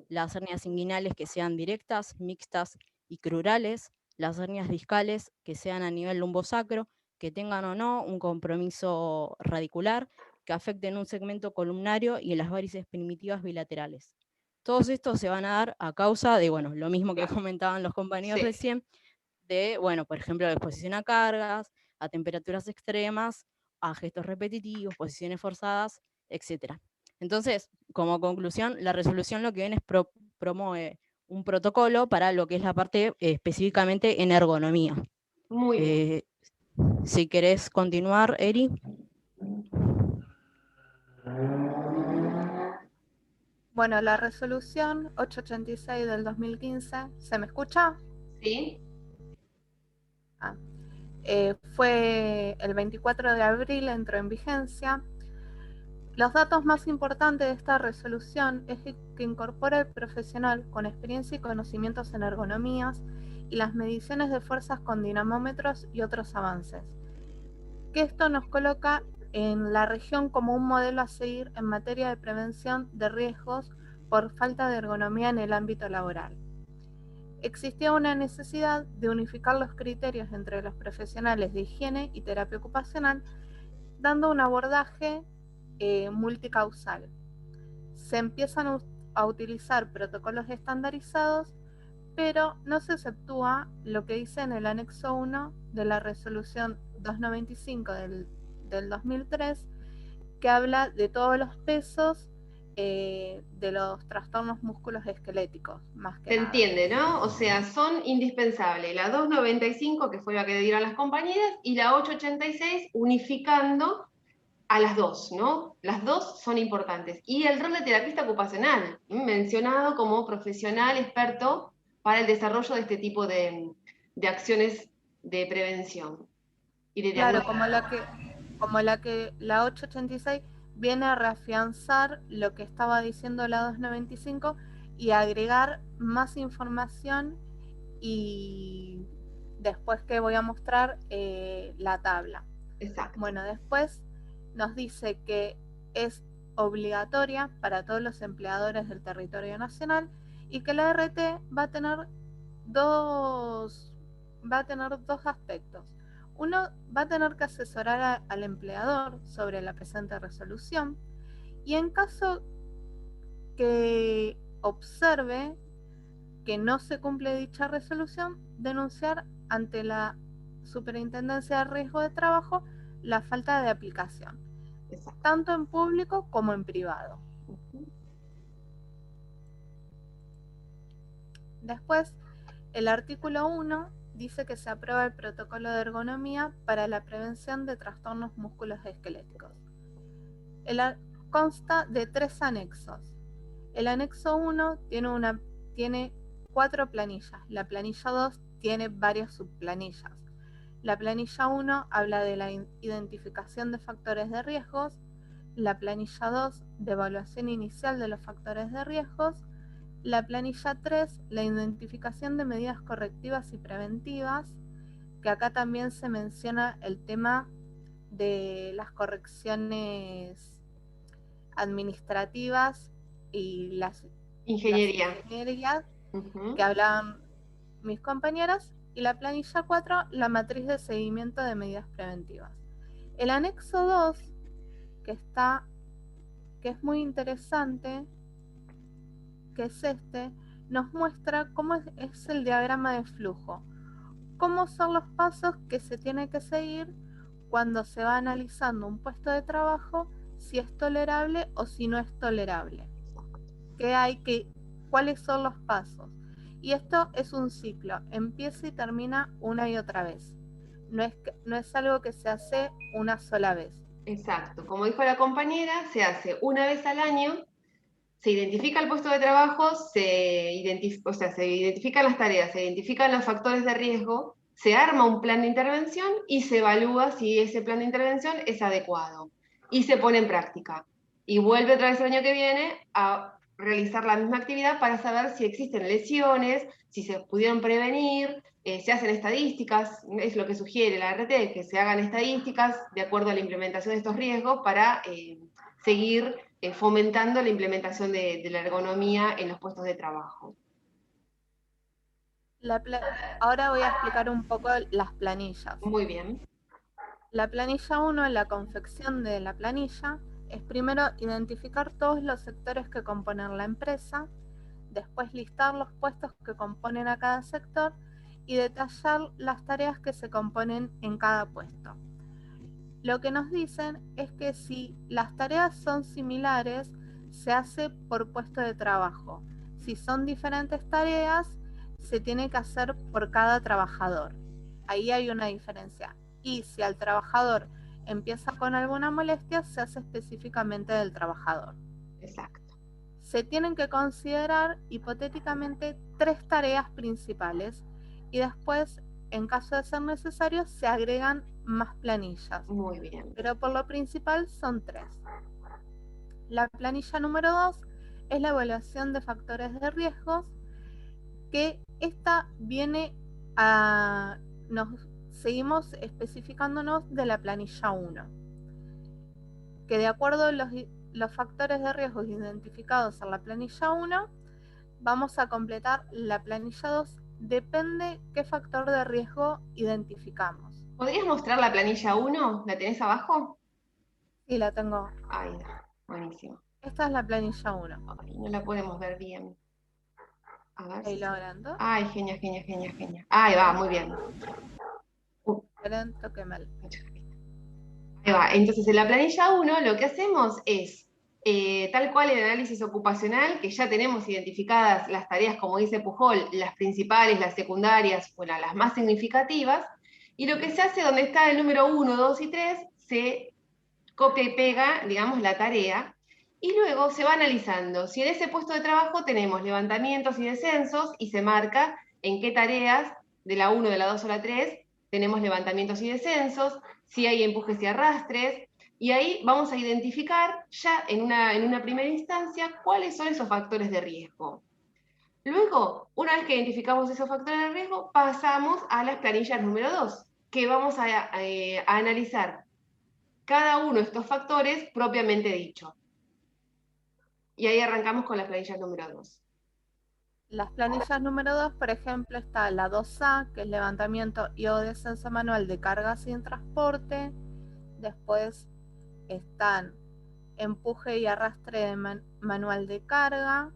las hernias inguinales que sean directas, mixtas y crurales, las hernias discales que sean a nivel lumbosacro, que tengan o no un compromiso radicular, que afecten un segmento columnario y en las varices primitivas bilaterales. Todos estos se van a dar a causa de, bueno, lo mismo que comentaban los compañeros recién, de, bueno, por ejemplo, la exposición a cargas, a temperaturas extremas, a gestos repetitivos, posiciones forzadas, etc. Entonces, como conclusión, la resolución lo que viene es promueve un protocolo para lo que es la parte específicamente en ergonomía. Muy bien. Si querés continuar, Eri. Bueno, la resolución 886 del 2015, ¿se me escucha? Sí. Fue el 24 de abril, entró en vigencia. Los datos más importantes de esta resolución es que incorpora el profesional con experiencia y conocimientos en ergonomías y las mediciones de fuerzas con dinamómetros y otros avances. Que esto nos coloca en la región como un modelo a seguir en materia de prevención de riesgos por falta de ergonomía en el ámbito laboral. Existía una necesidad de unificar los criterios entre los profesionales de higiene y terapia ocupacional, dando un abordaje multicausal. Se empiezan a utilizar protocolos estandarizados, pero no se exceptúa lo que dice en el anexo 1 de la resolución 295 del 2003, que habla de todos los pesos de los trastornos musculoesqueléticos, más que nada. Se entiende, ¿no? O sea, son indispensables. La 295, que fue la que dieron las compañeras, y la 886, unificando a las dos, ¿no? Las dos son importantes. Y el rol de terapista ocupacional, mencionado como profesional experto para el desarrollo de este tipo de acciones de prevención. Y de claro, como la 886 viene a reafianzar lo que estaba diciendo la 295 y agregar más información, y después que voy a mostrar la tabla. Exacto. Bueno, después nos dice que es obligatoria para todos los empleadores del territorio nacional y que la ART va a tener dos aspectos. Uno, va a tener que asesorar al empleador sobre la presente resolución y en caso que observe que no se cumple dicha resolución, denunciar ante la Superintendencia de Riesgo de Trabajo la falta de aplicación, Exacto. tanto en público como en privado. Después, el artículo 1 dice que se aprueba el protocolo de ergonomía para la prevención de trastornos musculoesqueléticos. Consta de 3 anexos. El anexo 1 tiene 4 planillas. La planilla 2 tiene varias subplanillas. La planilla 1 habla de la identificación de factores de riesgos. La planilla 2 de evaluación inicial de los factores de riesgos. La planilla 3, la identificación de medidas correctivas y preventivas, que acá también se menciona el tema de las correcciones administrativas y las ingenierías que hablaban mis compañeras, y la planilla 4, la matriz de seguimiento de medidas preventivas. El anexo 2, que es muy interesante, que es nos muestra cómo es el diagrama de flujo, cómo son los pasos que se tiene que seguir cuando se va analizando un puesto de trabajo, si es tolerable o si no es tolerable. ¿Cuáles son los pasos? Y esto es un ciclo, empieza y termina una y otra vez. No es algo que se hace una sola vez. Exacto. Como dijo la compañera, se hace una vez al año, se identifica el puesto de trabajo, se identifican las tareas, se identifican los factores de riesgo, se arma un plan de intervención y se evalúa si ese plan de intervención es adecuado. Y se pone en práctica. Y vuelve otra vez el año que viene a realizar la misma actividad para saber si existen lesiones, si se pudieron prevenir, se hacen estadísticas, es lo que sugiere la ART, que se hagan estadísticas de acuerdo a la implementación de estos riesgos para seguir fomentando la implementación de la ergonomía en los puestos de trabajo. Ahora voy a explicar un poco las planillas. Muy bien. La planilla 1, en la confección de la planilla, es primero identificar todos los sectores que componen la empresa, después listar los puestos que componen a cada sector y detallar las tareas que se componen en cada puesto. Lo que nos dicen es que si las tareas son similares, se hace por puesto de trabajo. Si son diferentes tareas, se tiene que hacer por cada trabajador. Ahí hay una diferencia. Y si al trabajador empieza con alguna molestia, se hace específicamente del trabajador. Exacto. Se tienen que considerar hipotéticamente 3 tareas principales y después, en caso de ser necesario, se agregan más planillas. Muy bien. Pero por lo principal son 3. La planilla número 2 es la evaluación de factores de riesgos, que esta viene a... Seguimos especificándonos de la planilla 1, que de acuerdo a los factores de riesgo identificados en la planilla 1, vamos a completar la planilla 2, depende qué factor de riesgo identificamos. ¿Podrías mostrar la planilla 1? ¿La tenés abajo? Sí, la tengo. Ahí, buenísimo. Esta es la planilla 1. Ay, no la podemos ver bien. A ver. Ahí lo agrando. Ay, genia, genia, genia, genia. Ahí va, muy bien. Toque mal. Ahí va. Entonces, en la planilla 1 lo que hacemos es, tal cual el análisis ocupacional, que ya tenemos identificadas las tareas, como dice Pujol, las principales, las secundarias, bueno, las más significativas, y lo que se hace donde está el número 1, 2 y 3, se copia y pega, digamos, la tarea, y luego se va analizando. Si en ese puesto de trabajo tenemos levantamientos y descensos, y se marca en qué tareas, de la 1, de la 2 o la 3, tenemos levantamientos y descensos, si hay empujes y arrastres, y ahí vamos a identificar ya en una primera instancia cuáles son esos factores de riesgo. Luego, una vez que identificamos esos factores de riesgo, pasamos a las planillas número 2, que vamos a analizar cada uno de estos factores propiamente dicho. Y ahí arrancamos con la planilla número 2. Las planillas número 2, por ejemplo, está la 2A, que es levantamiento y o descenso manual de carga sin transporte. Después están empuje y arrastre manual de carga,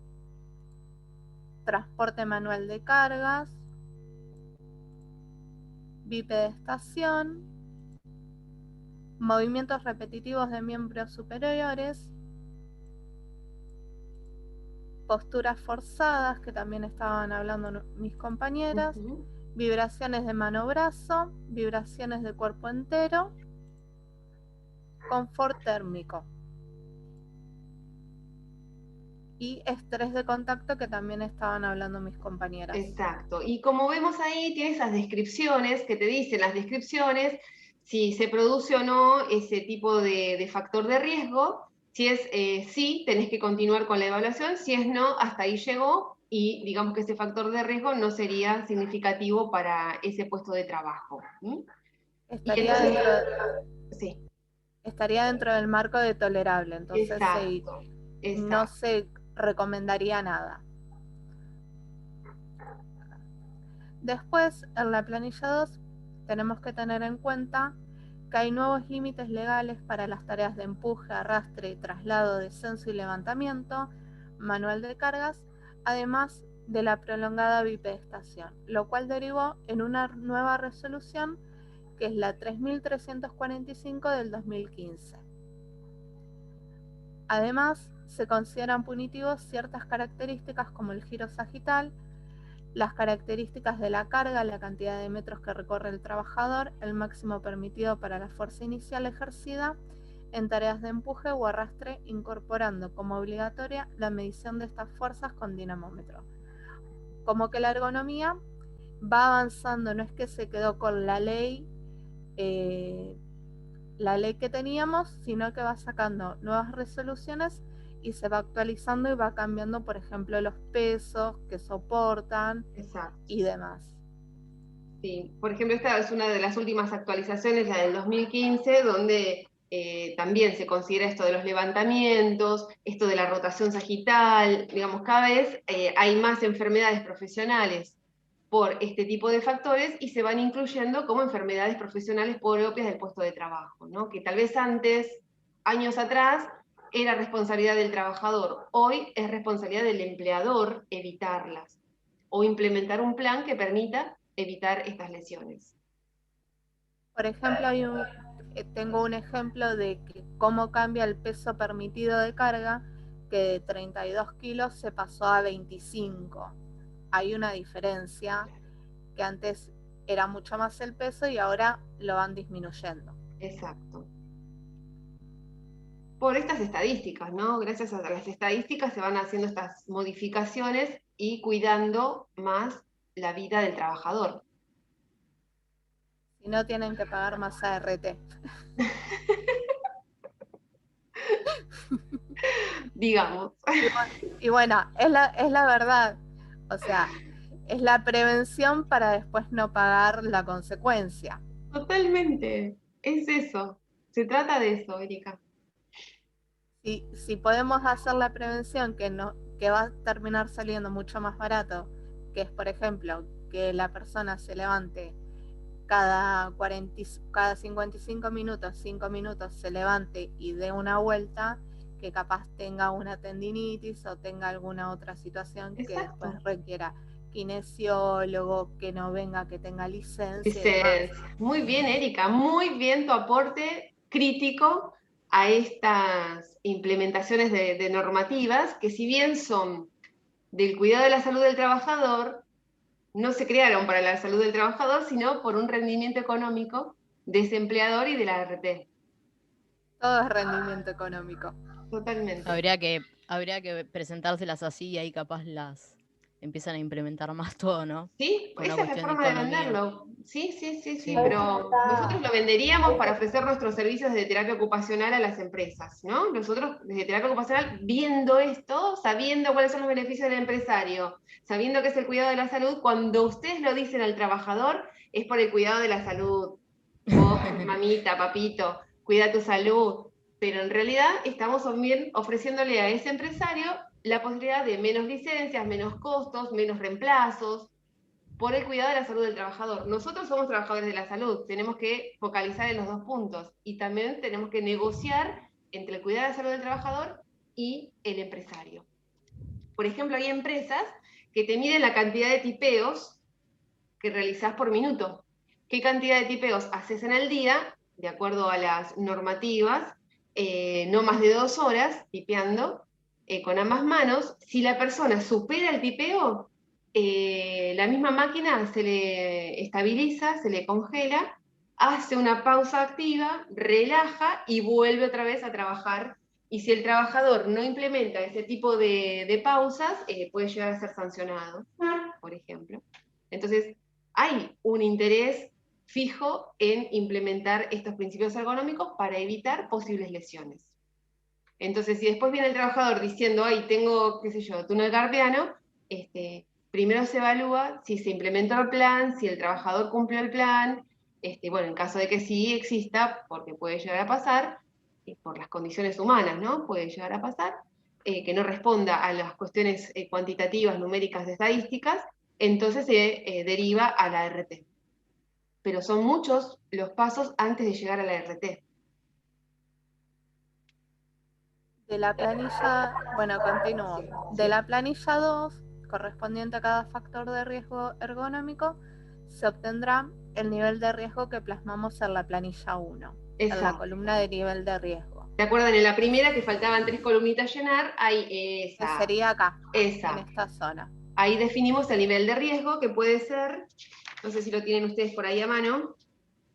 transporte manual de cargas, bipedestación, movimientos repetitivos de miembros superiores, posturas forzadas, que también estaban hablando mis compañeras, vibraciones de mano-brazo, vibraciones de cuerpo entero, confort térmico y estrés de contacto, que también estaban hablando mis compañeras. Exacto, y como vemos ahí, tiene esas descripciones que te dicen las descripciones, si se produce o no ese tipo de factor de riesgo. Si es sí, tenés que continuar con la evaluación; si es no, hasta ahí llegó, y digamos que ese factor de riesgo no sería significativo para ese puesto de trabajo. Estaría, sí. Estaría dentro del marco de tolerable, entonces Exacto. No se recomendaría nada. Después, en la planilla 2, tenemos que tener en cuenta que hay nuevos límites legales para las tareas de empuje, arrastre, traslado, descenso y levantamiento manual de cargas, además de la prolongada bipedestación, lo cual derivó en una nueva resolución, que es la 3345 del 2015. Además, se consideran punitivos ciertas características como el giro sagital, las características de la carga, la cantidad de metros que recorre el trabajador, el máximo permitido para la fuerza inicial ejercida en tareas de empuje o arrastre, incorporando como obligatoria la medición de estas fuerzas con dinamómetro. Como que la ergonomía va avanzando, no es que se quedó con la ley que teníamos, sino que va sacando nuevas resoluciones y se va actualizando y va cambiando, por ejemplo, los pesos que soportan. Exacto. Y demás. Sí, por ejemplo, esta es una de las últimas actualizaciones, la del 2015, donde también se considera esto de los levantamientos, esto de la rotación sagital. Digamos, cada vez hay más enfermedades profesionales por este tipo de factores, y se van incluyendo como enfermedades profesionales propias del puesto de trabajo, ¿no? Que tal vez antes, años atrás, era responsabilidad del trabajador; hoy es responsabilidad del empleador evitarlas, o implementar un plan que permita evitar estas lesiones. Por ejemplo, tengo un ejemplo de cómo cambia el peso permitido de carga, que de 32 kilos se pasó a 25. Hay una diferencia, que antes era mucho más el peso y ahora lo van disminuyendo. Exacto. Por estas estadísticas, ¿no? Gracias a las estadísticas se van haciendo estas modificaciones y cuidando más la vida del trabajador. Si no, tienen que pagar más ART. Digamos. Y bueno, es la verdad. O sea, es la prevención para después no pagar la consecuencia. Totalmente. Es eso. Se trata de eso, Erika. Si podemos hacer la prevención, que va a terminar saliendo mucho más barato, que es, por ejemplo, que la persona se levante cada 55 minutos, 5 minutos se levante y dé una vuelta, que capaz tenga una tendinitis o tenga alguna otra situación. Exacto. Que después requiera kinesiólogo, que no venga, que tenga licencia. Muy bien, Erika, muy bien tu aporte crítico a estas implementaciones de normativas, que si bien son del cuidado de la salud del trabajador, no se crearon para la salud del trabajador, sino por un rendimiento económico de ese empleador y de la ART. Todo es rendimiento económico. Totalmente. Habría que presentárselas así, y ahí capaz las empiezan a implementar más todo, ¿no? Sí, con esa es la forma de venderlo. Sí, pero nosotros lo venderíamos para ofrecer nuestros servicios de terapia ocupacional a las empresas, ¿no? Nosotros, desde terapia ocupacional, viendo esto, sabiendo cuáles son los beneficios del empresario, sabiendo que es el cuidado de la salud, cuando ustedes lo dicen al trabajador, es por el cuidado de la salud. Vos, mamita, papito, cuida tu salud, pero en realidad estamos también ofreciéndole a ese empresario la posibilidad de menos licencias, menos costos, menos reemplazos, por el cuidado de la salud del trabajador. Nosotros somos trabajadores de la salud, tenemos que focalizar en los dos puntos y también tenemos que negociar entre el cuidado de la salud del trabajador y el empresario. Por ejemplo, hay empresas que te miden la cantidad de tipeos que realizás por minuto. ¿Qué cantidad de tipeos haces en el día? De acuerdo a las normativas, no más de 2 horas tipeando con ambas manos. Si la persona supera el tipeo, la misma máquina se le estabiliza, se le congela, hace una pausa activa, relaja y vuelve otra vez a trabajar. Y si el trabajador no implementa ese tipo de pausas, puede llegar a ser sancionado, por ejemplo. Entonces, hay un interés fijo en implementar estos principios ergonómicos para evitar posibles lesiones. Entonces, si después viene el trabajador diciendo, ay, tengo, qué sé yo, túnel carpiano, primero se evalúa si se implementó el plan, si el trabajador cumplió el plan, bueno, en caso de que sí exista, porque puede llegar a pasar, por las condiciones humanas, ¿no? Puede llegar a pasar, que no responda a las cuestiones cuantitativas, numéricas, de estadísticas, entonces se deriva a la RT. Pero son muchos los pasos antes de llegar a la RT. De la planilla, bueno, continúo. De la planilla 2, correspondiente a cada factor de riesgo ergonómico, se obtendrá el nivel de riesgo que plasmamos en la planilla 1, en la columna de nivel de riesgo. ¿Se acuerdan? En la primera, que faltaban 3 columnitas a llenar, hay esa. Que sería acá, esa. en esta zona. Ahí definimos el nivel de riesgo, que puede ser, no sé si lo tienen ustedes por ahí a mano.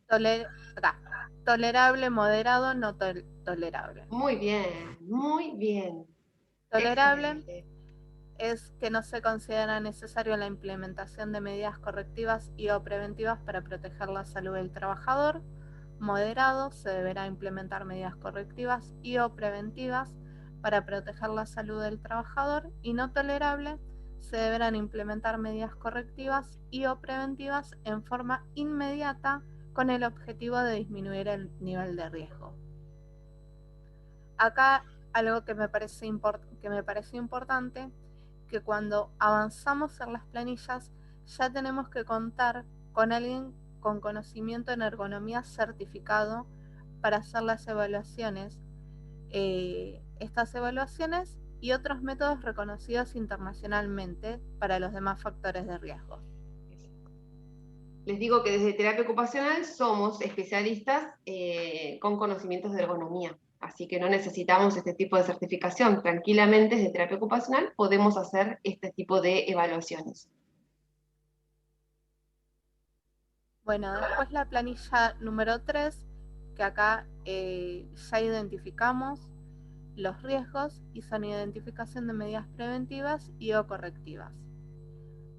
Acá. Tolerable, moderado, no tolerable. Muy bien, muy bien. Tolerable Excelente. es que no se considera necesario la implementación de medidas correctivas y o preventivas para proteger la salud del trabajador. Moderado, se deberá implementar medidas correctivas y o preventivas para proteger la salud del trabajador. Y no tolerable, se deberán implementar medidas correctivas y o preventivas en forma inmediata con el objetivo de disminuir el nivel de riesgo. Acá algo que me pareció importante, que cuando avanzamos en las planillas ya tenemos que contar con alguien con conocimiento en ergonomía certificado para hacer las evaluaciones, estas evaluaciones y otros métodos reconocidos internacionalmente para los demás factores de riesgo. Les digo que desde terapia ocupacional somos especialistas con conocimientos de ergonomía, así que no necesitamos este tipo de certificación. Tranquilamente desde terapia ocupacional podemos hacer este tipo de evaluaciones. Bueno, después la planilla número 3, que acá ya identificamos los riesgos y son identificación de medidas preventivas y o correctivas.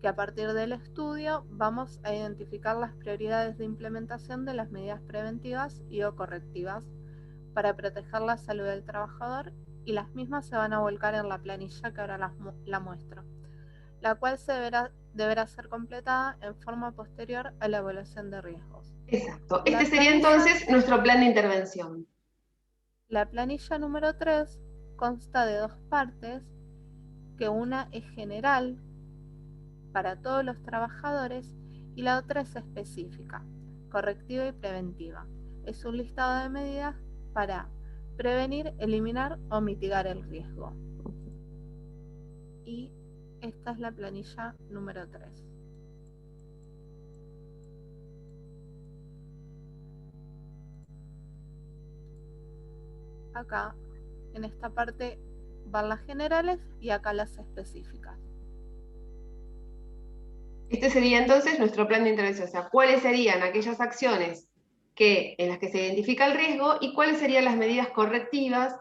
Que a partir del estudio vamos a identificar las prioridades de implementación de las medidas preventivas y o correctivas para proteger la salud del trabajador, y las mismas se van a volcar en la planilla que ahora la muestro, la cual deberá ser completada en forma posterior a la evaluación de riesgos. Exacto. Este sería entonces nuestro plan de intervención. La planilla número 3 consta de 2 partes, que una es general para todos los trabajadores y la otra es específica, correctiva y preventiva. Es un listado de medidas para prevenir, eliminar o mitigar el riesgo. Y esta es la planilla número 3. Acá, en esta parte, van las generales y acá las específicas. Este sería entonces nuestro plan de intervención, o sea, cuáles serían aquellas acciones en las que se identifica el riesgo y cuáles serían las medidas correctivas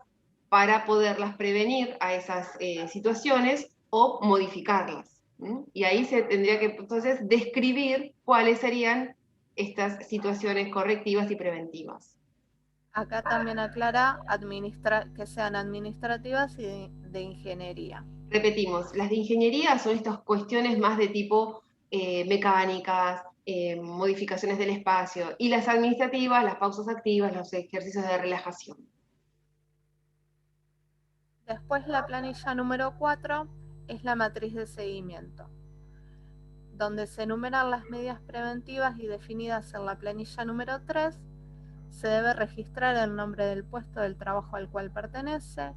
para poderlas prevenir a esas situaciones o modificarlas. Y ahí se tendría que entonces describir cuáles serían estas situaciones correctivas y preventivas. Acá también aclara que sean administrativas y de ingeniería. Repetimos, las de ingeniería son estas cuestiones más de tipo mecánicas, modificaciones del espacio, y las administrativas, las pausas activas, los ejercicios de relajación. Después la planilla número 4 es la matriz de seguimiento, donde se enumeran las medidas preventivas y definidas en la planilla número 3. Se debe registrar el nombre del puesto del trabajo al cual pertenece,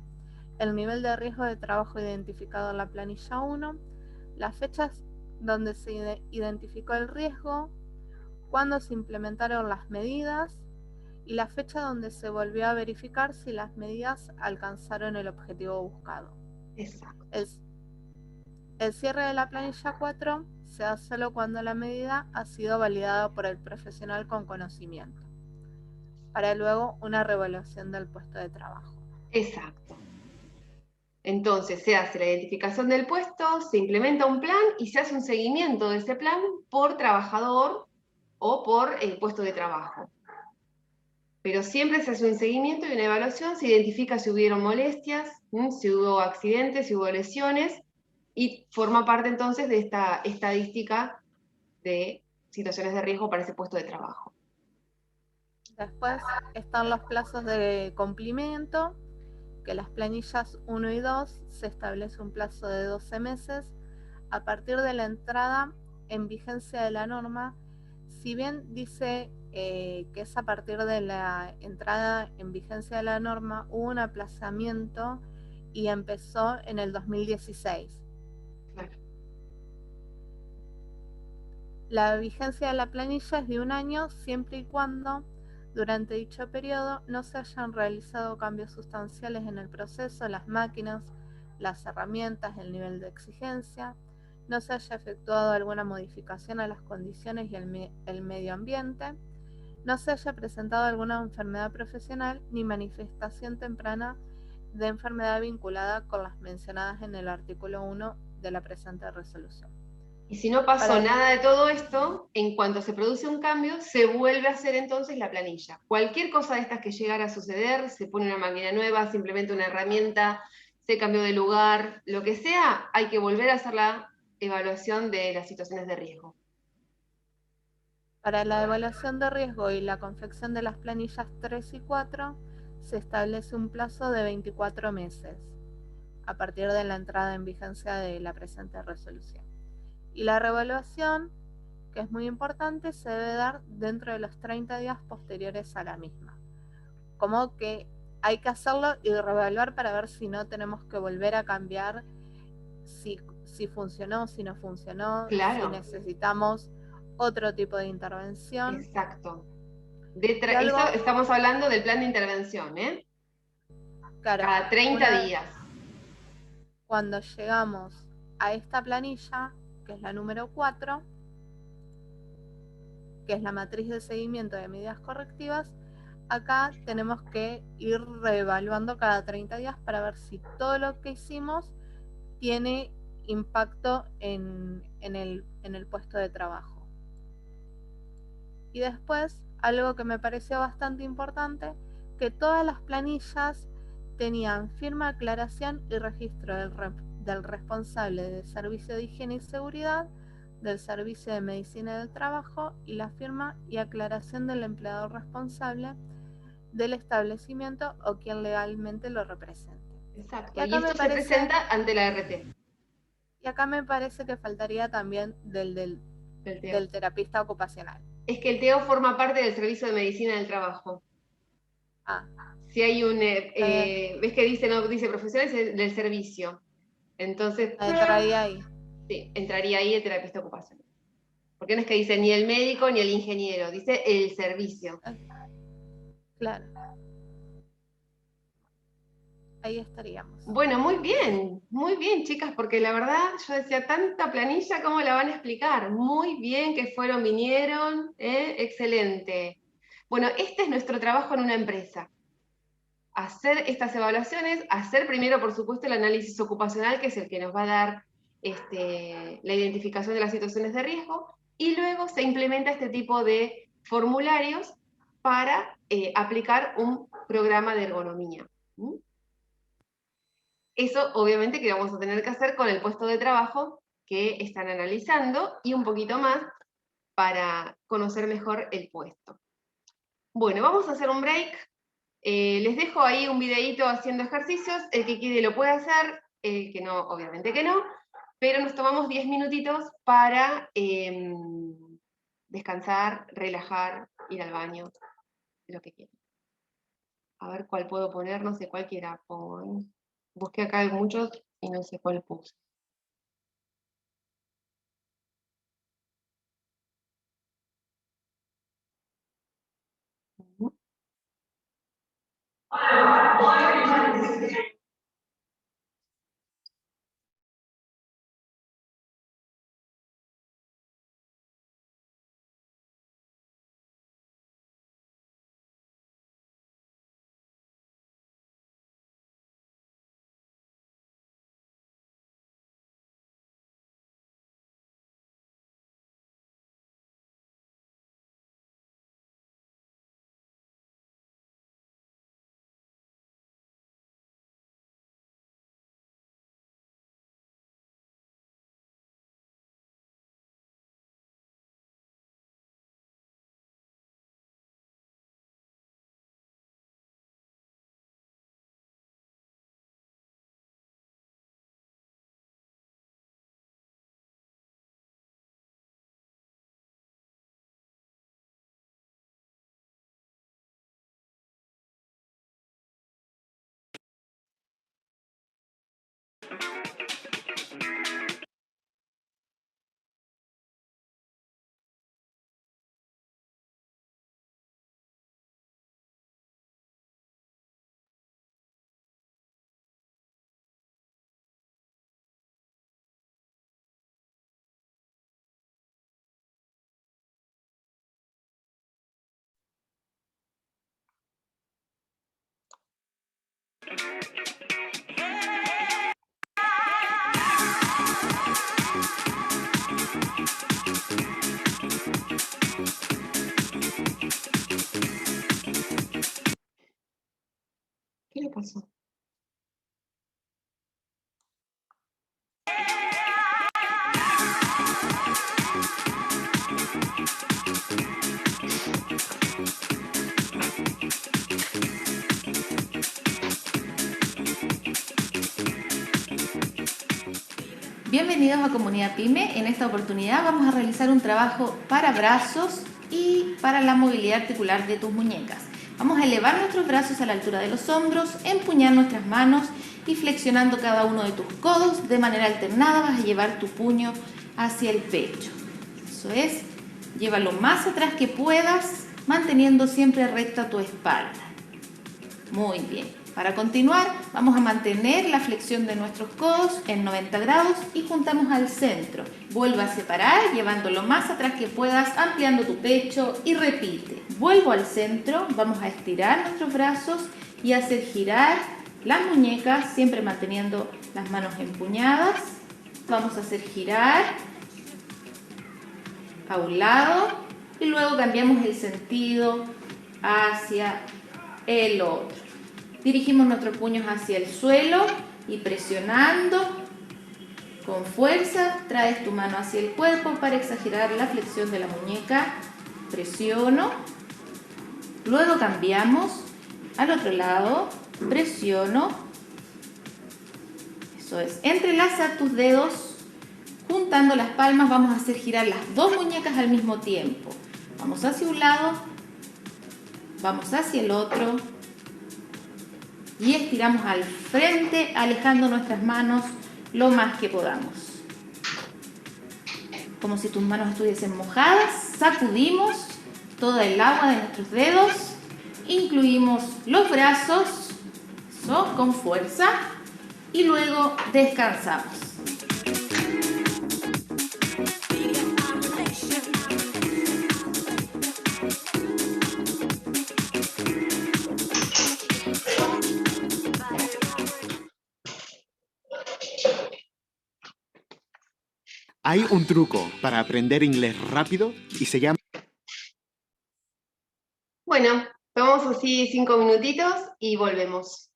el nivel de riesgo de trabajo identificado en la planilla 1, las fechas donde se identificó el riesgo, cuándo se implementaron las medidas y la fecha donde se volvió a verificar si las medidas alcanzaron el objetivo buscado. Exacto. El cierre de la planilla 4 se hace solo cuando la medida ha sido validada por el profesional con conocimiento, para luego una reevaluación del puesto de trabajo. Exacto. Entonces se hace la identificación del puesto, se implementa un plan y se hace un seguimiento de ese plan por trabajador o por puesto de trabajo. Pero siempre se hace un seguimiento y una evaluación, se identifica si hubieron molestias, si hubo accidentes, si hubo lesiones, y forma parte entonces de esta estadística de situaciones de riesgo para ese puesto de trabajo. Después están los plazos de cumplimiento, que las planillas 1 y 2 se establece un plazo de 12 meses a partir de la entrada en vigencia de la norma. Si bien dice que es a partir de la entrada en vigencia de la norma, hubo un aplazamiento y empezó en el 2016. Claro. La vigencia de la planilla es de 1 año, siempre y cuando durante dicho periodo no se hayan realizado cambios sustanciales en el proceso, las máquinas, las herramientas, el nivel de exigencia, no se haya efectuado alguna modificación a las condiciones y el medio ambiente, no se haya presentado alguna enfermedad profesional ni manifestación temprana de enfermedad vinculada con las mencionadas en el artículo 1 de la presente resolución. Y si no pasó nada de todo esto, en cuanto se produce un cambio, se vuelve a hacer entonces la planilla. Cualquier cosa de estas que llegara a suceder, se pone una máquina nueva, simplemente una herramienta, se cambió de lugar, lo que sea, hay que volver a hacer la evaluación de las situaciones de riesgo. Para la evaluación de riesgo y la confección de las planillas 3 y 4, se establece un plazo de 24 meses, a partir de la entrada en vigencia de la presente resolución. Y la reevaluación, que es muy importante, se debe dar dentro de los 30 días posteriores a la misma. Como que hay que hacerlo y reevaluar para ver si no tenemos que volver a cambiar, si funcionó, si no funcionó, Claro. si necesitamos otro tipo de intervención. Exacto. Algo, estamos hablando del plan de intervención, ¿eh? Claro, cada 30 días. Cuando llegamos a esta planilla, que es la número 4, que es la matriz de seguimiento de medidas correctivas, acá tenemos que ir reevaluando cada 30 días para ver si todo lo que hicimos tiene impacto en el puesto de trabajo. Y después, algo que me pareció bastante importante, que todas las planillas tenían firma, aclaración y registro del responsable del servicio de higiene y seguridad, del servicio de medicina del trabajo y la firma y aclaración del empleador responsable del establecimiento o quien legalmente lo represente. Exacto, y esto se presenta ante la RT. Y acá me parece que faltaría también del terapista ocupacional. Es que el TEO forma parte del servicio de medicina del trabajo. Si hay un, ves que dice, no dice profesionales del servicio. Entonces, entraría ahí. Sí, entraría ahí el terapista ocupacional. Porque no es que dice ni el médico ni el ingeniero, dice el servicio. Claro. Ahí estaríamos. Bueno, muy bien, chicas, porque la verdad yo decía, tanta planilla, ¿cómo la van a explicar? Muy bien que vinieron, excelente. Bueno, este es nuestro trabajo en una empresa. Hacer estas evaluaciones, hacer primero, por supuesto, el análisis ocupacional, que es el que nos va a dar la identificación de las situaciones de riesgo, y luego se implementa este tipo de formularios para aplicar un programa de ergonomía. Eso obviamente que vamos a tener que hacer con el puesto de trabajo que están analizando y un poquito más para conocer mejor el puesto. Bueno, vamos a hacer un break. Les dejo ahí un videíto haciendo ejercicios. El que quiere lo puede hacer, el que no, obviamente que no. Pero nos tomamos 10 minutitos para descansar, relajar, ir al baño, lo que quieran. A ver cuál puedo poner, no sé, cualquiera. Busqué acá muchos y no sé cuál puse. ¿Qué le pasó? Bienvenidos a Comunidad Pyme. En esta oportunidad vamos a realizar un trabajo para brazos y para la movilidad articular de tus muñecas. Vamos a elevar nuestros brazos a la altura de los hombros, empuñar nuestras manos y flexionando cada uno de tus codos de manera alternada vas a llevar tu puño hacia el pecho. Eso es, llévalo más atrás que puedas, manteniendo siempre recta tu espalda. Muy bien. Para continuar, vamos a mantener la flexión de nuestros codos en 90 grados y juntamos al centro. Vuelve a separar, llevándolo más atrás que puedas, ampliando tu pecho y repite. Vuelvo al centro, vamos a estirar nuestros brazos y hacer girar las muñecas, siempre manteniendo las manos empuñadas. Vamos a hacer girar a un lado y luego cambiamos el sentido hacia el otro. Dirigimos nuestros puños hacia el suelo y presionando con fuerza, traes tu mano hacia el cuerpo para exagerar la flexión de la muñeca. Presiono. Luego cambiamos al otro lado. Presiono. Eso es. Entrelaza tus dedos. Juntando las palmas vamos a hacer girar las dos muñecas al mismo tiempo. Vamos hacia un lado. Vamos hacia el otro. Y estiramos al frente, alejando nuestras manos lo más que podamos. Como si tus manos estuviesen mojadas, sacudimos toda el agua de nuestros dedos, incluimos los brazos, eso, con fuerza, y luego descansamos. Hay un truco para aprender inglés rápido y se llama... Bueno, tomamos así 5 minutitos y volvemos.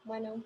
Bueno.